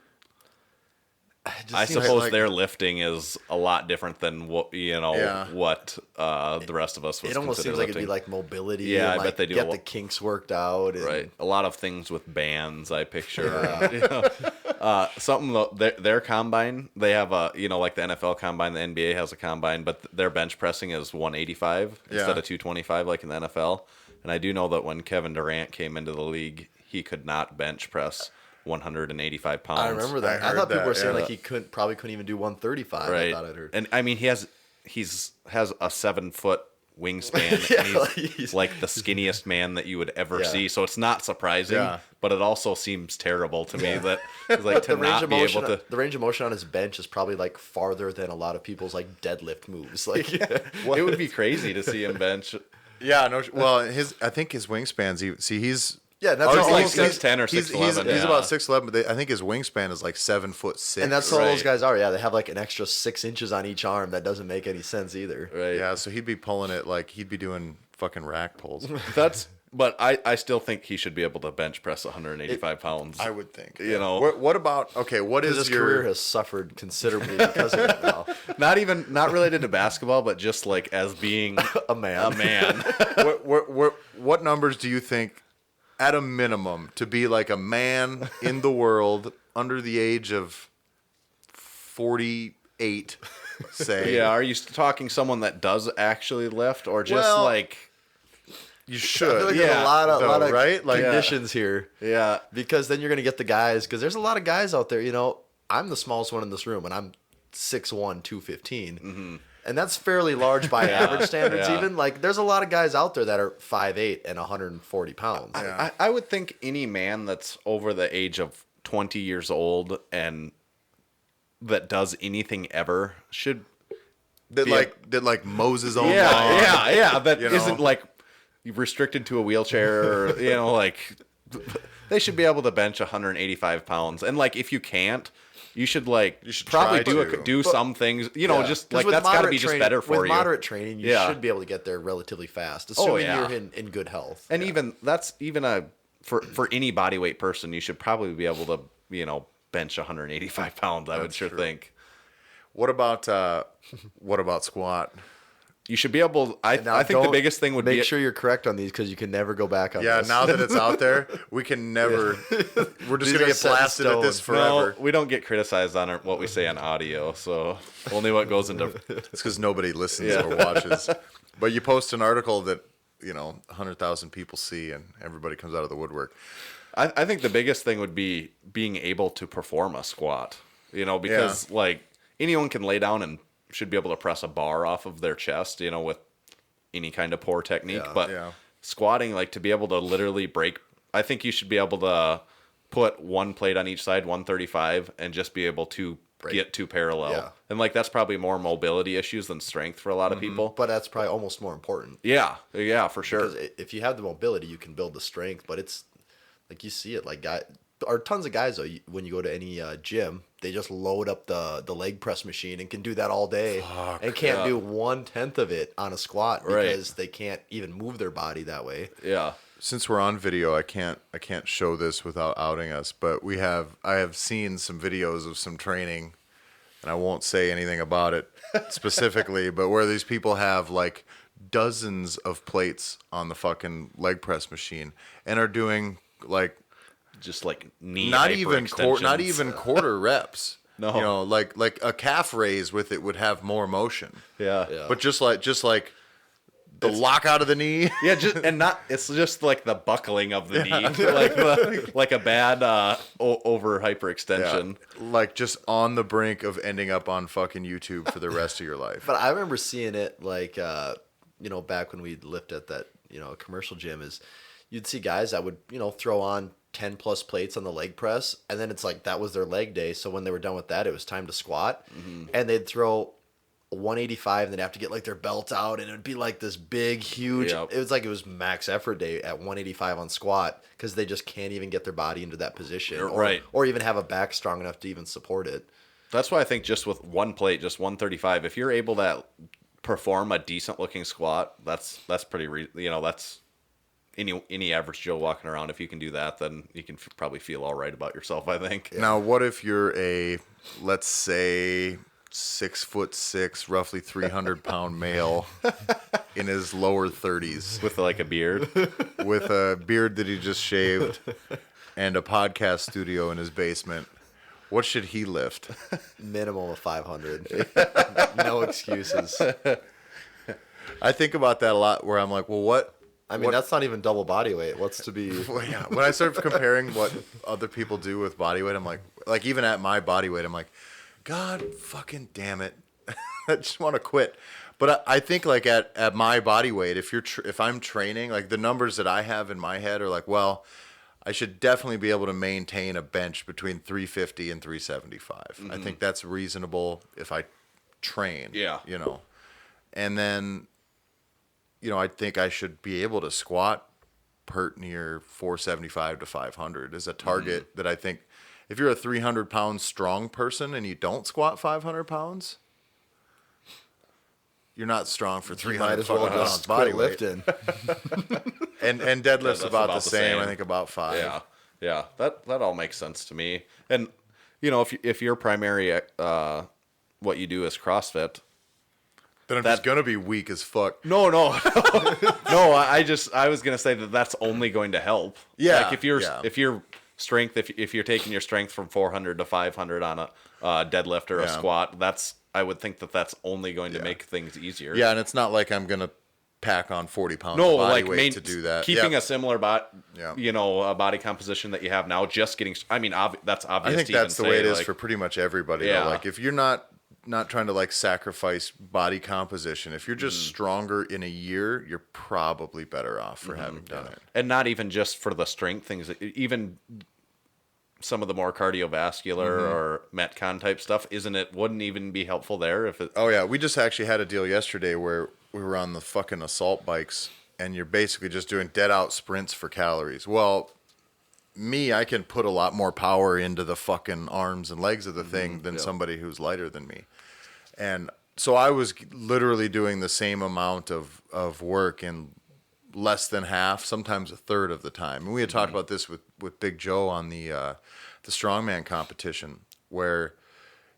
I suppose their lifting is a lot different than what what the rest of us was. It almost seems like it'd be like mobility. Yeah, and I bet they do get the kinks worked out. And... Right, a lot of things with bands. I picture. Something their combine. They have like the NFL combine. The NBA has a combine, but their bench pressing is 185 instead of 225 like in the NFL. And I do know that when Kevin Durant came into the league, he could not bench press 185 pounds. I remember that. I thought people were saying like he probably couldn't even do 135. Right. I thought I'd heard. And I mean, he has a 7-foot wingspan. And he's like the skinniest man that you would ever see. So it's not surprising, but it also seems terrible to me that like to not be able to. The range of motion on his bench is probably like farther than a lot of people's like deadlift moves. Like it would be crazy to see him bench. Yeah, no. Well, I think his wingspan's he's. Yeah, that's like 6'10" or 6'11". He's about 6'11", but I think his wingspan is like 7'6". And that's all those guys are. Yeah, they have like an extra 6 inches on each arm. That doesn't make any sense either. Right. Yeah, so he'd be pulling it like he'd be doing fucking rack pulls. But I still think he should be able to bench press 185 pounds. I would think. What about what is his your career has suffered considerably because of it now. Not related to basketball, but just like as being a man. What numbers do you think? At a minimum, to be like a man in the world under the age of 48, say. Yeah, are you talking someone that does actually lift or just you should? I feel like there's a lot of right? conditions here. Yeah. Because then you're going to get the guys, because there's a lot of guys out there, I'm the smallest one in this room, and I'm 6'1", 215. Mm-hmm. And that's fairly large by average standards even. Like, there's a lot of guys out there that are 5'8" and 140 pounds. I would think any man that's over the age of 20 years old and that does anything ever should... That mows own lawn. Yeah. That isn't, like, restricted to a wheelchair or, they should be able to bench 185 pounds. And, if you can't... You should probably do some things, just like that's got to be just better for you. With moderate training, you should be able to get there relatively fast, assuming you're in good health. And even for any body weight person, you should probably be able to, bench 185 pounds. I would sure think. What about squat? You should be able. I think the biggest thing would be make sure you're correct on these because you can never go back on. Yeah, this. now that it's out there, we can never. We're just These gonna are get set in blasted at this stone. forever. No, we don't get criticized on what we say on audio, so only what goes into. It's because nobody listens or watches. But you post an article that 100,000 people see, and everybody comes out of the woodwork. I think the biggest thing would be being able to perform a squat. Because like anyone can lay down and should be able to press a bar off of their chest. With any kind of poor technique, but squatting, like to be able to literally break, I think you should be able to put one plate on each side, 135, and just be able to get to parallel. Yeah. And like that's probably more mobility issues than strength for a lot of people. But that's probably almost more important. Yeah, for sure. Because if you have the mobility, you can build the strength. But it's like you see it, like or tons of guys though. When you go to any gym, they just load up the leg press machine and can do that all day, and can't do 1/10 of it on a squat because they can't even move their body that way. Yeah. Since we're on video, I can't show this without outing us. But I have seen some videos of some training, and I won't say anything about it specifically, but where these people have like dozens of plates on the fucking leg press machine and are doing like. Just like knee not even quarter reps. No, like a calf raise with it would have more motion. Yeah. But just like the lock out of the knee. Yeah, it's just like the buckling of the knee, like a bad over hyperextension. Yeah. Like just on the brink of ending up on fucking YouTube for the rest of your life. But I remember seeing it like back when we'd lift at that commercial gym, is you'd see guys that would throw on 10 plus plates on the leg press, and then it's like that was their leg day. So when they were done with that, it was time to squat, and they'd throw 185, and they'd have to get like their belt out, and it would be like this big, huge. Yep. It was like it was max effort day at 185 on squat because they just can't even get their body into that position, or even have a back strong enough to even support it. That's why I think just with one plate, just 135, if you're able to perform a decent looking squat, that's pretty. That's. Any average Joe walking around, if you can do that, then you can probably feel all right about yourself, I think. Yeah. Now, what if you're let's say 6'6", roughly 300-pound male in his lower 30s. With like a beard? With a beard that he just shaved and a podcast studio in his basement. What should he lift? Minimum of 500. No excuses. I think about that a lot where I'm like, well, what? I mean, that's not even double body weight. What's to be... Well, yeah. When I start comparing what other people do with body weight, I'm like even at my body weight, I'm like, God fucking damn it. I just want to quit. But I think like at my body weight, if I'm training, like the numbers that I have in my head are like, well, I should definitely be able to maintain a bench between 350 and 375. Mm-hmm. I think that's reasonable if I train. Yeah. And then... I think I should be able to squat pert near 475 to 500 is a target that I think if you're a 300-pound strong person and you don't squat 500 pounds, you're not strong for 300 pounds body weight. Lifting. and deadlift's about the same. I think about 5. Yeah. That all makes sense to me. And if your primary what you do is CrossFit, then I'm just gonna be weak as fuck. No. No, I was gonna say that's only going to help. Yeah. Like if your strength, if you're taking your strength from 400 to 500 on a deadlift or a squat, I would think that's only going to make things easier. Yeah, and it's not like I'm gonna pack on 40 pounds of body weight to do that. Keeping a similar body composition that you have now, just getting. I mean, that's obvious. I think that's the way it is for pretty much everybody. Yeah. Though. Like if you're not trying to like sacrifice body composition. If you're just stronger in a year, you're probably better off for having done it. And not even just for the strength things, even some of the more cardiovascular or Metcon type stuff, wouldn't even be helpful there if it. Oh yeah, we just actually had a deal yesterday where we were on the fucking assault bikes and you're basically just doing dead out sprints for calories. Well, I can put a lot more power into the fucking arms and legs of the thing than somebody who's lighter than me. And so I was literally doing the same amount of work in less than half, sometimes a third of the time. And we had talked about this with Big Joe on the the strongman competition where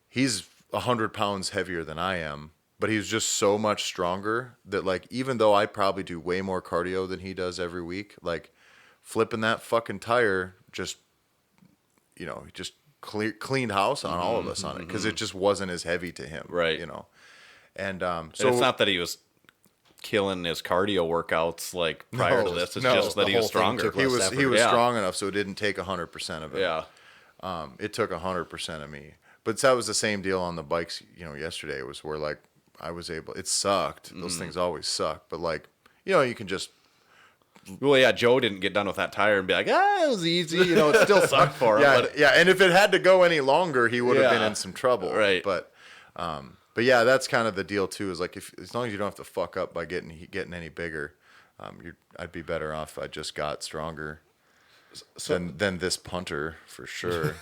he's 100 pounds heavier than I am, but he's just so much stronger that, like, even though I probably do way more cardio than he does every week, like, flipping that fucking tire just, you know, just cleaned house on all of us on it because it just wasn't as heavy to him, right? You know, and so and it's not that he was killing his cardio workouts like prior to this. It's just that he was stronger. He was strong enough, so it didn't take 100% of it. Yeah, it took 100% of me. But that was the same deal on the bikes. You know, yesterday was where, like, I was able. It sucked. Those things always suck. But, like, you know, you can just. Well, yeah, Joe didn't get done with that tire and be like, it was easy. You know, it still sucked for him. Yeah, and if it had to go any longer, he would have been in some trouble. Right. But yeah, that's kind of the deal too. Is like, as long as you don't have to fuck up by getting any bigger, I'd be better off if I just got stronger than this punter for sure.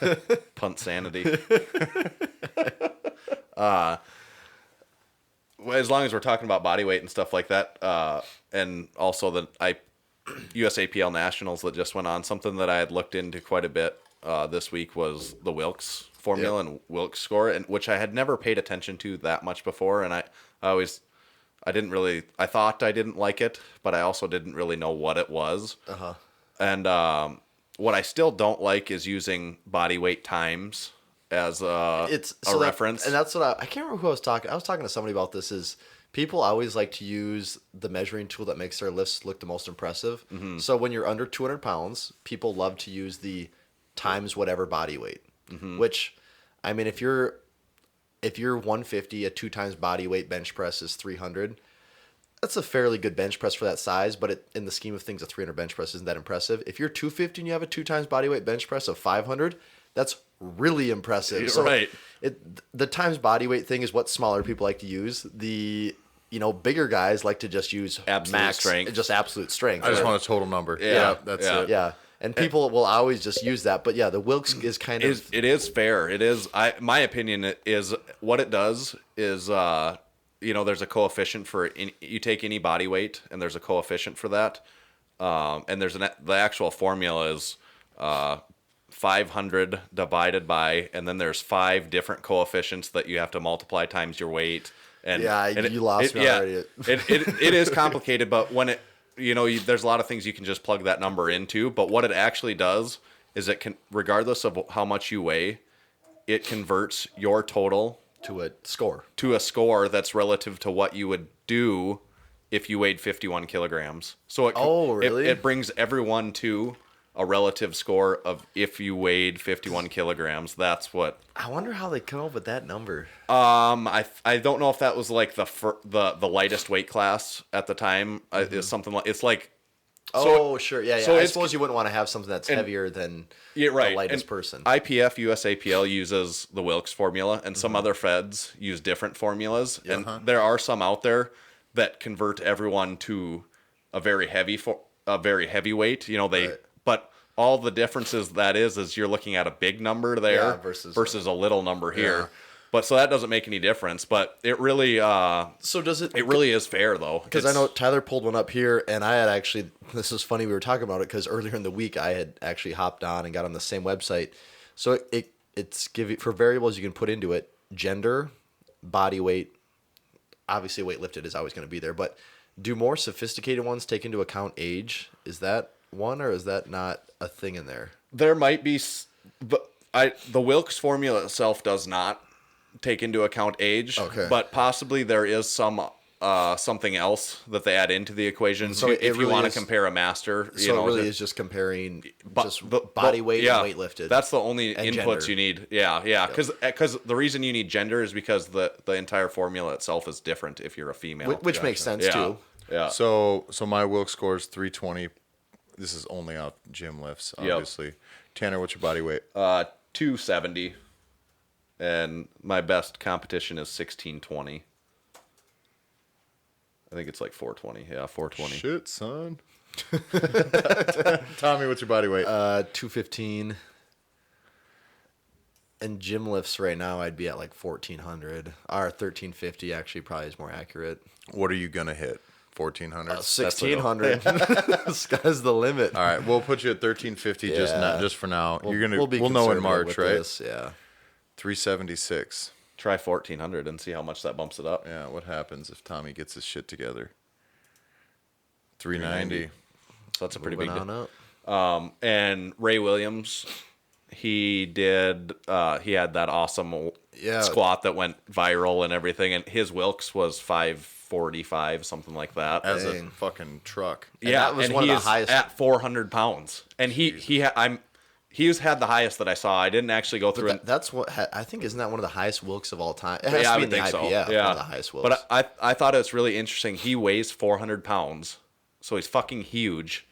Punt sanity. As long as we're talking about body weight and stuff like that, and also the USAPL Nationals that just went on, something that I had looked into quite a bit this week was the Wilks formula and Wilks score, and which I had never paid attention to that much before, and I thought I didn't like it, but I also didn't really know what it was. And what I still don't like is using body weight times as a reference. And that's what I can't remember who I was talking. I was talking to somebody about this. Is people always like to use the measuring tool that makes their lifts look the most impressive. So when you're under 200 pounds, people love to use the times whatever body weight. Which, I mean, if you're 150, a 2 times body weight bench press is 300. That's a fairly good bench press for that size, but in the scheme of things, a 300 bench press isn't that impressive. If you're 250 and you have a 2 times body weight bench press of 500, that's really impressive. So right. The times body weight thing is what smaller people like to use. The bigger guys like to just use absolute strength. Just absolute strength. I just want a total number. Yeah, that's it. Yeah. And people will always just use that. But yeah, the Wilks is kind of... It is fair. It is... my opinion is what it does is, there's a coefficient for... You take any body weight, and there's a coefficient for that. And the actual formula is 500 divided by... And then there's 5 different coefficients that you have to multiply times your weight. You lost me already. It is complicated, but when it... there's a lot of things you can just plug that number into, but what it actually does is it can, regardless of how much you weigh, it converts your total to a score that's relative to what you would do if you weighed 51 kilograms. So really? It brings everyone to a relative score of if you weighed 51 kilograms. That's what... I wonder how they come up with that number. I don't know if that was like the lightest weight class at the time. Is something like it's like. Sure, yeah. So I suppose you wouldn't want to have something that's heavier than the lightest person. IPF USAPL uses the Wilks formula, and some other feds use different formulas, and there are some out there that convert everyone to a very heavy weight. But all the differences is you're looking at a big number there versus a little number here. Yeah. But so that doesn't make any difference. But it really It really is fair though, because I know Tyler pulled one up here, and I had actually. This is funny. We were talking about it because earlier in the week I had actually hopped on and got on the same website. So it's for variables you can put into it: gender, body weight. Obviously, weight lifted is always going to be there, but do more sophisticated ones take into account age? Is that one, or is that not a thing in there? There might be, but the Wilks formula itself does not take into account age. Okay. But possibly there is something else that they add into the equation. So if you want to compare a master, it really is just comparing body weight and weight lifted. That's the only inputs gender. you need. Yeah. Because the reason you need gender is because the entire formula itself is different if you're a female. Which makes sense too. Yeah. So my Wilks score is 320. This is only out gym lifts, obviously. Yep. Tanner, what's your body weight? 270. And my best competition is 1620. I think it's like 420. Yeah, 420. Shit, son. Tommy, what's your body weight? 215. And gym lifts right now, I'd be at like 1400. Or 1350 actually probably is more accurate. What are you going to hit? 1400. 1600. Sky's the limit. All right, we'll put you at 1350 just for now. We'll know in March, right? This, yeah. 376. Try 1400 and see how much that bumps it up. Yeah, what happens if Tommy gets his shit together? 390. So that's a pretty Moving big on deal. up. And Ray Williams, he had that awesome squat that went viral and everything, and his Wilks was 545, something like that. As a fucking truck. And that was one of the highest at 400 pounds. And he's had the highest that I saw. I didn't actually go through. That's what I think. Isn't that one of the highest Wilks of all time? It has to I be would in the think IPF, so. Yeah, one of the highest Wilks. But I thought it was really interesting. He weighs 400 pounds, so he's fucking huge,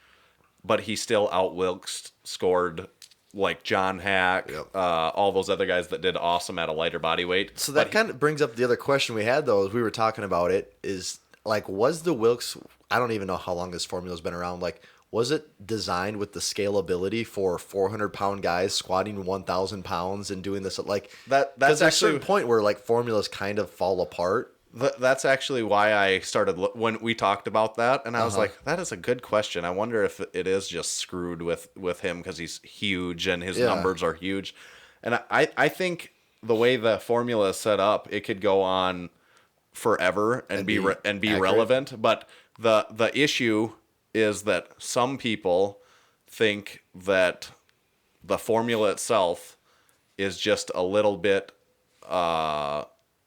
but he still out Wilks scored like John Hack, all those other guys that did awesome at a lighter body weight. So that kind of brings up the other question we had, though, as we were talking about it, is like, was the Wilks, I don't even know how long this formula's been around, like, was it designed with the scalability for 400-pound guys squatting 1,000 pounds and doing this? Like, that's there's a actually certain point where, like, formulas kind of fall apart. That's actually why I started when we talked about that, and I was like, that is a good question. I wonder if it is just screwed with him because he's huge and his numbers are huge. And I think the way the formula is set up, it could go on forever and be relevant. But the issue is that some people think that the formula itself is just a little bit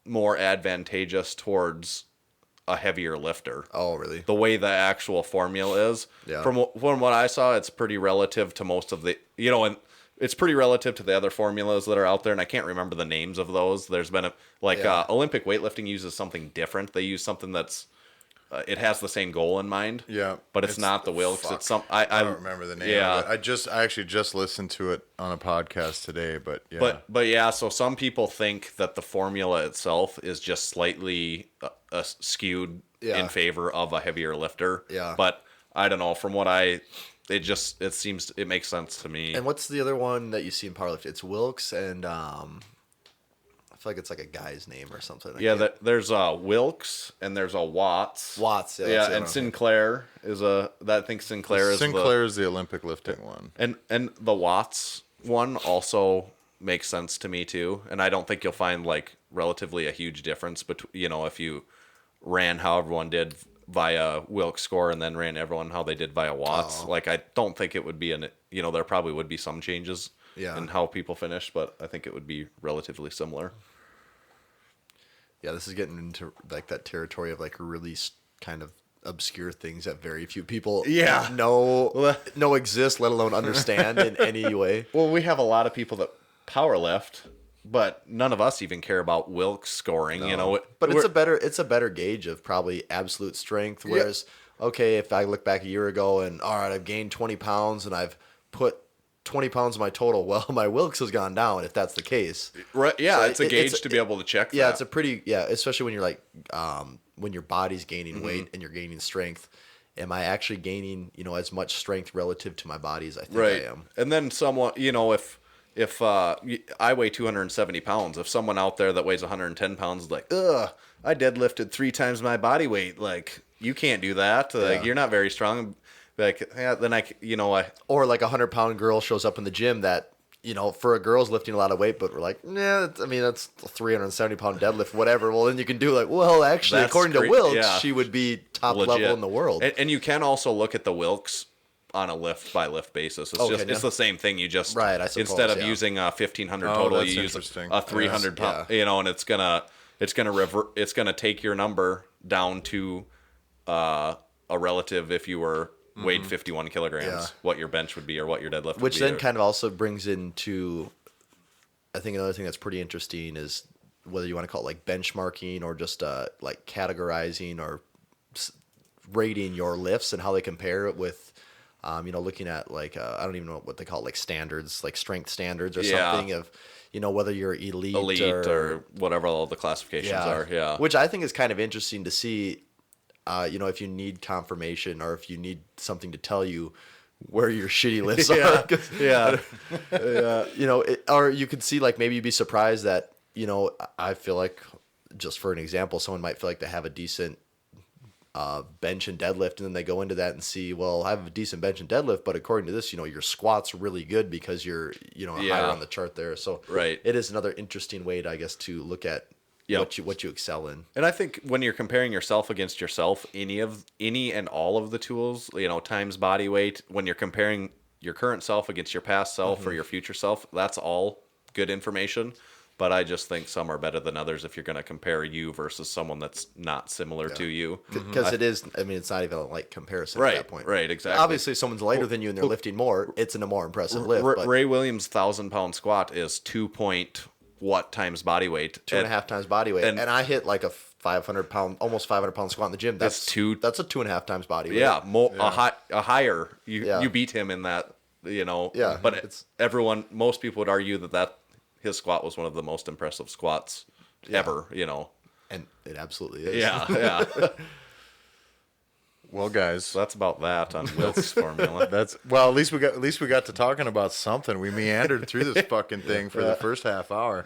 more advantageous towards a heavier lifter. Oh, really? The way the actual formula is. Yeah. From what I saw, it's pretty relative to most of the, and it's pretty relative to the other formulas that are out there, and I can't remember the names of those. There's been Olympic weightlifting uses something different. They use something that's it has the same goal in mind. Yeah, but it's not the Wilks. Fuck. It's some I don't remember the name. Yeah, of it. I actually just listened to it on a podcast today. But yeah, but yeah. So some people think that the formula itself is just slightly skewed in favor of a heavier lifter. Yeah, but I don't know. From what it makes sense to me. And what's the other one that you see in powerlifting? It's Wilks and I feel like it's like a guy's name or something. There's a Wilks and there's a Watts. Watts, and Sinclair is I think Sinclair is the Olympic lifting one. And the Watts one also makes sense to me too. And I don't think you'll find like relatively a huge difference between if you ran how everyone did via Wilks score and then ran everyone how they did via Watts. Like I don't think it would be there probably would be some changes in how people finish, but I think it would be relatively similar. Yeah, this is getting into like that territory of like really kind of obscure things that very few people know exist, let alone understand in any way. Well, we have a lot of people that power lift, but none of us even care about Wilks scoring, But it's a better gauge of probably absolute strength. Whereas, okay, if I look back a year ago and all right, I've gained 20 pounds and I've put 20 pounds of my total, well, my Wilks has gone down if that's the case. Right. Yeah, so it's a gauge to be able to check that. It's a pretty, especially when you're like, when your body's gaining weight and you're gaining strength. Am I actually gaining, as much strength relative to my body as I think I am? And then someone, if I weigh 270 pounds, if someone out there that weighs 110 pounds is like, I deadlifted 3 times my body weight, like, you can't do that. Like, you're not very strong. Like, then or like 100-pound girl shows up in the gym that, for a girl's lifting a lot of weight, but we're like, that's a 370-pound deadlift, whatever. Well, then you can do like, well, actually, according to Wilks, she would be top level in the world. And you can also look at the Wilks on a lift by lift basis. It's it's the same thing. You just I suppose, instead of using a 1,500 total, you use a 300 pound. And it's gonna take your number down to a relative if you were weighed 51 kilograms, what your bench would be or what your deadlift would be. Which then kind of also brings into, I think another thing that's pretty interesting is whether you want to call it like benchmarking or just like categorizing or rating your lifts and how they compare with, looking at like, I don't even know what they call it, like standards, like strength standards or something of, whether you're elite or whatever all the classifications are. Yeah. Which I think is kind of interesting to see. If you need confirmation or if you need something to tell you where your shitty lifts are. Or you could see like maybe you'd be surprised that, I feel like just for an example, someone might feel like they have a decent bench and deadlift, and then they go into that and see, well, I have a decent bench and deadlift, but according to this, your squat's really good because you're, higher on the chart there. So Right. it is another interesting way to, I guess, to look at Yep. what you excel in. And I think when you're comparing yourself against yourself, any and all of the tools, times body weight, when you're comparing your current self against your past self or your future self, that's all good information. But I just think some are better than others if you're going to compare you versus someone that's not similar to you. Because it is, it's not even like comparison Right, at that point. right, exactly. Obviously, if someone's lighter than you and they're lifting more, it's in a more impressive lift. But Ray Williams' 1,000-pound squat is 2 point what times body weight? 2.5 times body weight. And I hit like a 500-pound, almost 500-pound squat in the gym. That's a 2.5 times body weight. Yeah, a higher. You beat him in that, Yeah, but most people would argue that his squat was one of the most impressive squats ever, And it absolutely is. Yeah. Well, guys, So that's about that on Wilks' formula. at least we got to talking about something. We meandered through this fucking thing for the first half hour.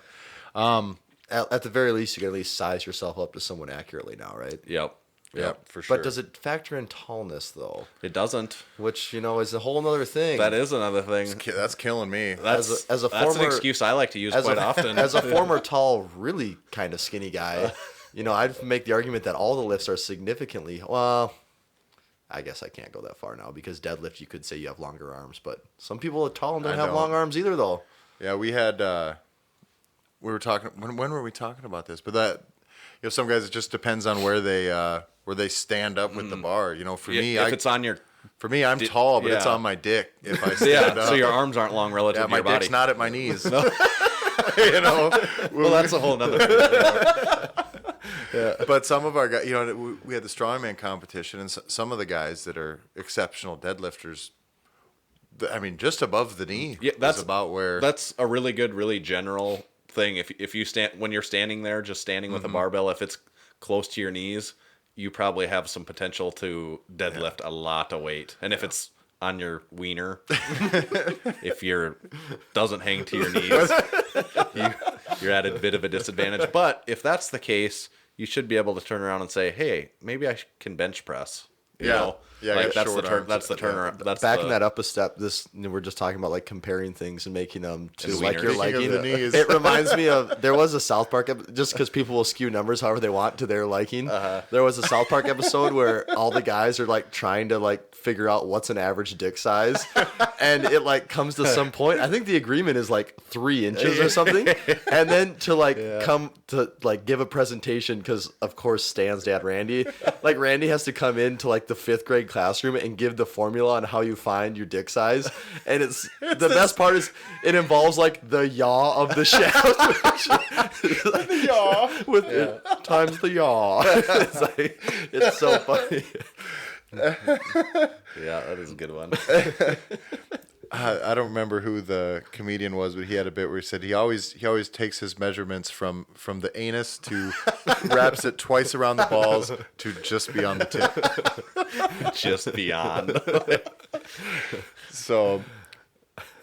At the very least, you can at least size yourself up to someone accurately now, right? Yep. Yeah, for sure. But does it factor in tallness, though? It doesn't. Which, is a whole other thing. That is another thing. That's killing me. That's as a that's former- an excuse I like to use quite often. As a former tall, really kind of skinny guy, I'd make the argument that all the lifts are significantly, well, I guess I can't go that far now because deadlift, you could say you have longer arms, but some people are tall and don't have long arms either, though. Yeah, we had, we were talking, when were we talking about this? But that, some guys, it just depends on where they stand up with the bar. For me, if it's on your... For me, I'm tall, but it's on my dick if I stand up. So your arms aren't long relative to my your body. dick's not at my knees. Well, that's a whole nother thing. Yeah. But some of our guys, we had the strongman competition, and some of the guys that are exceptional deadlifters, just above the knee. Yeah, that's about where. That's a really good, really general thing. If you stand when you're standing there, just standing with a barbell, if it's close to your knees, you probably have some potential to deadlift a lot of weight. And if it's on your wiener, if doesn't hang to your knees, you're at a bit of a disadvantage. But if that's the case, you should be able to turn around and say, "Hey, maybe I can bench press." Yeah, that's the short turn. arms. That's the turnaround. That's Backing that up a step, we're just talking about like comparing things and making them to like your Speaking liking. of the knees. It reminds me of there was a South Park just because people will skew numbers however they want to their liking. There was a South Park episode where all the guys are like trying to like figure out what's an average dick size, and it like comes to some point. I think the agreement is like 3 inches or something, and then to come to like give a presentation because of course Stan's dad Randy has to come into like the 5th grade classroom and give the formula on how you find your dick size, and it's the best part is it involves like the yaw of the shaft. The yaw times the yaw. It's so funny. Yeah, that is a good one. I don't remember who the comedian was, but he had a bit where he said he always takes his measurements from the anus to wraps it twice around the balls to just beyond the tip. Just beyond. So,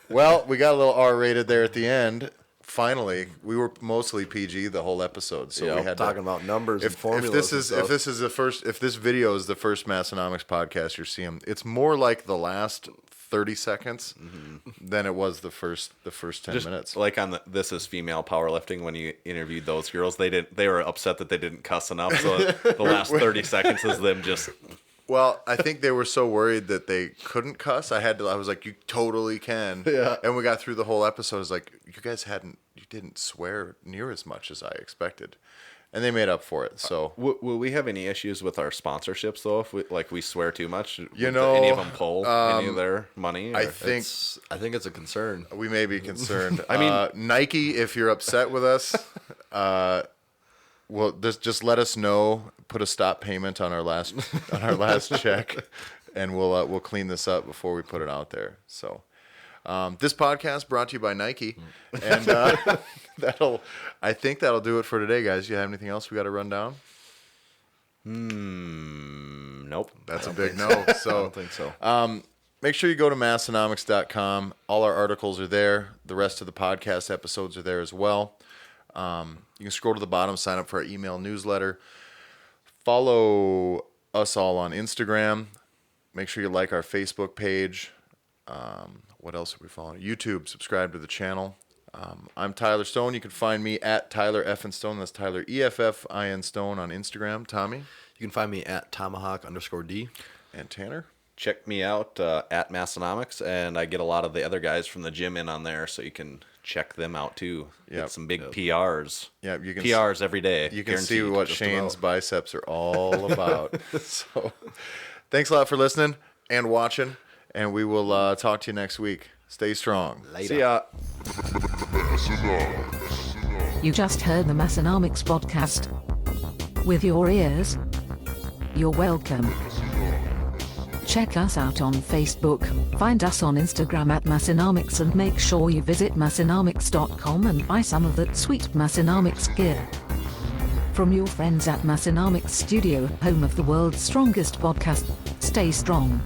well, we got a little R-rated there at the end. Finally, we were mostly PG the whole episode, so we had talking about numbers and formulas. If this video is the first Massenomics podcast you're seeing, it's more like the last 30 seconds than it was the first 10 minutes. Like on This Is Female Powerlifting, when you interviewed those girls, they were upset that they didn't cuss enough. So the last 30 seconds is them just. Well, I think they were so worried that they couldn't cuss. I was like, you totally can. Yeah. And we got through the whole episode. I was like, you didn't swear near as much as I expected. And they made up for it. So Will we have any issues with our sponsorships though? If we swear too much, You Would know, any of them pull any of their money? I or- think it's a concern. we may be concerned. I mean- Nike, if you're upset with us, well, just let us know. Put a stop payment on our last check, and we'll clean this up before we put it out there. So, this podcast brought to you by Nike, and I think that'll do it for today, guys. You have anything else we got to run down? Nope. That's a big no. So I don't think so. Make sure you go to massenomics.com. All our articles are there. The rest of the podcast episodes are there as well. You can scroll to the bottom, sign up for our email newsletter. Follow us all on Instagram. Make sure you like our Facebook page. What else are we following? YouTube. Subscribe to the channel. I'm Tyler Stone. You can find me at Tyler Effin Stone. That's Tyler EFFIN Stone on Instagram. Tommy? You can find me at Tomahawk_D. And Tanner? Check me out at Massenomics, and I get a lot of the other guys from the gym in on there, so you can check them out too. Yep. Get some big PRs. Yeah, you can PRs every day. You can see Guaranteed, what just Shane's about. biceps are all about. So, thanks a lot for listening and watching, and we will talk to you next week. Stay strong. Later. See ya. You just heard the Massenomics podcast. With your ears, you're welcome. Check us out on Facebook, find us on Instagram at Massenomics, and make sure you visit Massenomics.com and buy some of that sweet Massenomics gear. From your friends at Massenomics Studio, home of the world's strongest podcast, stay strong.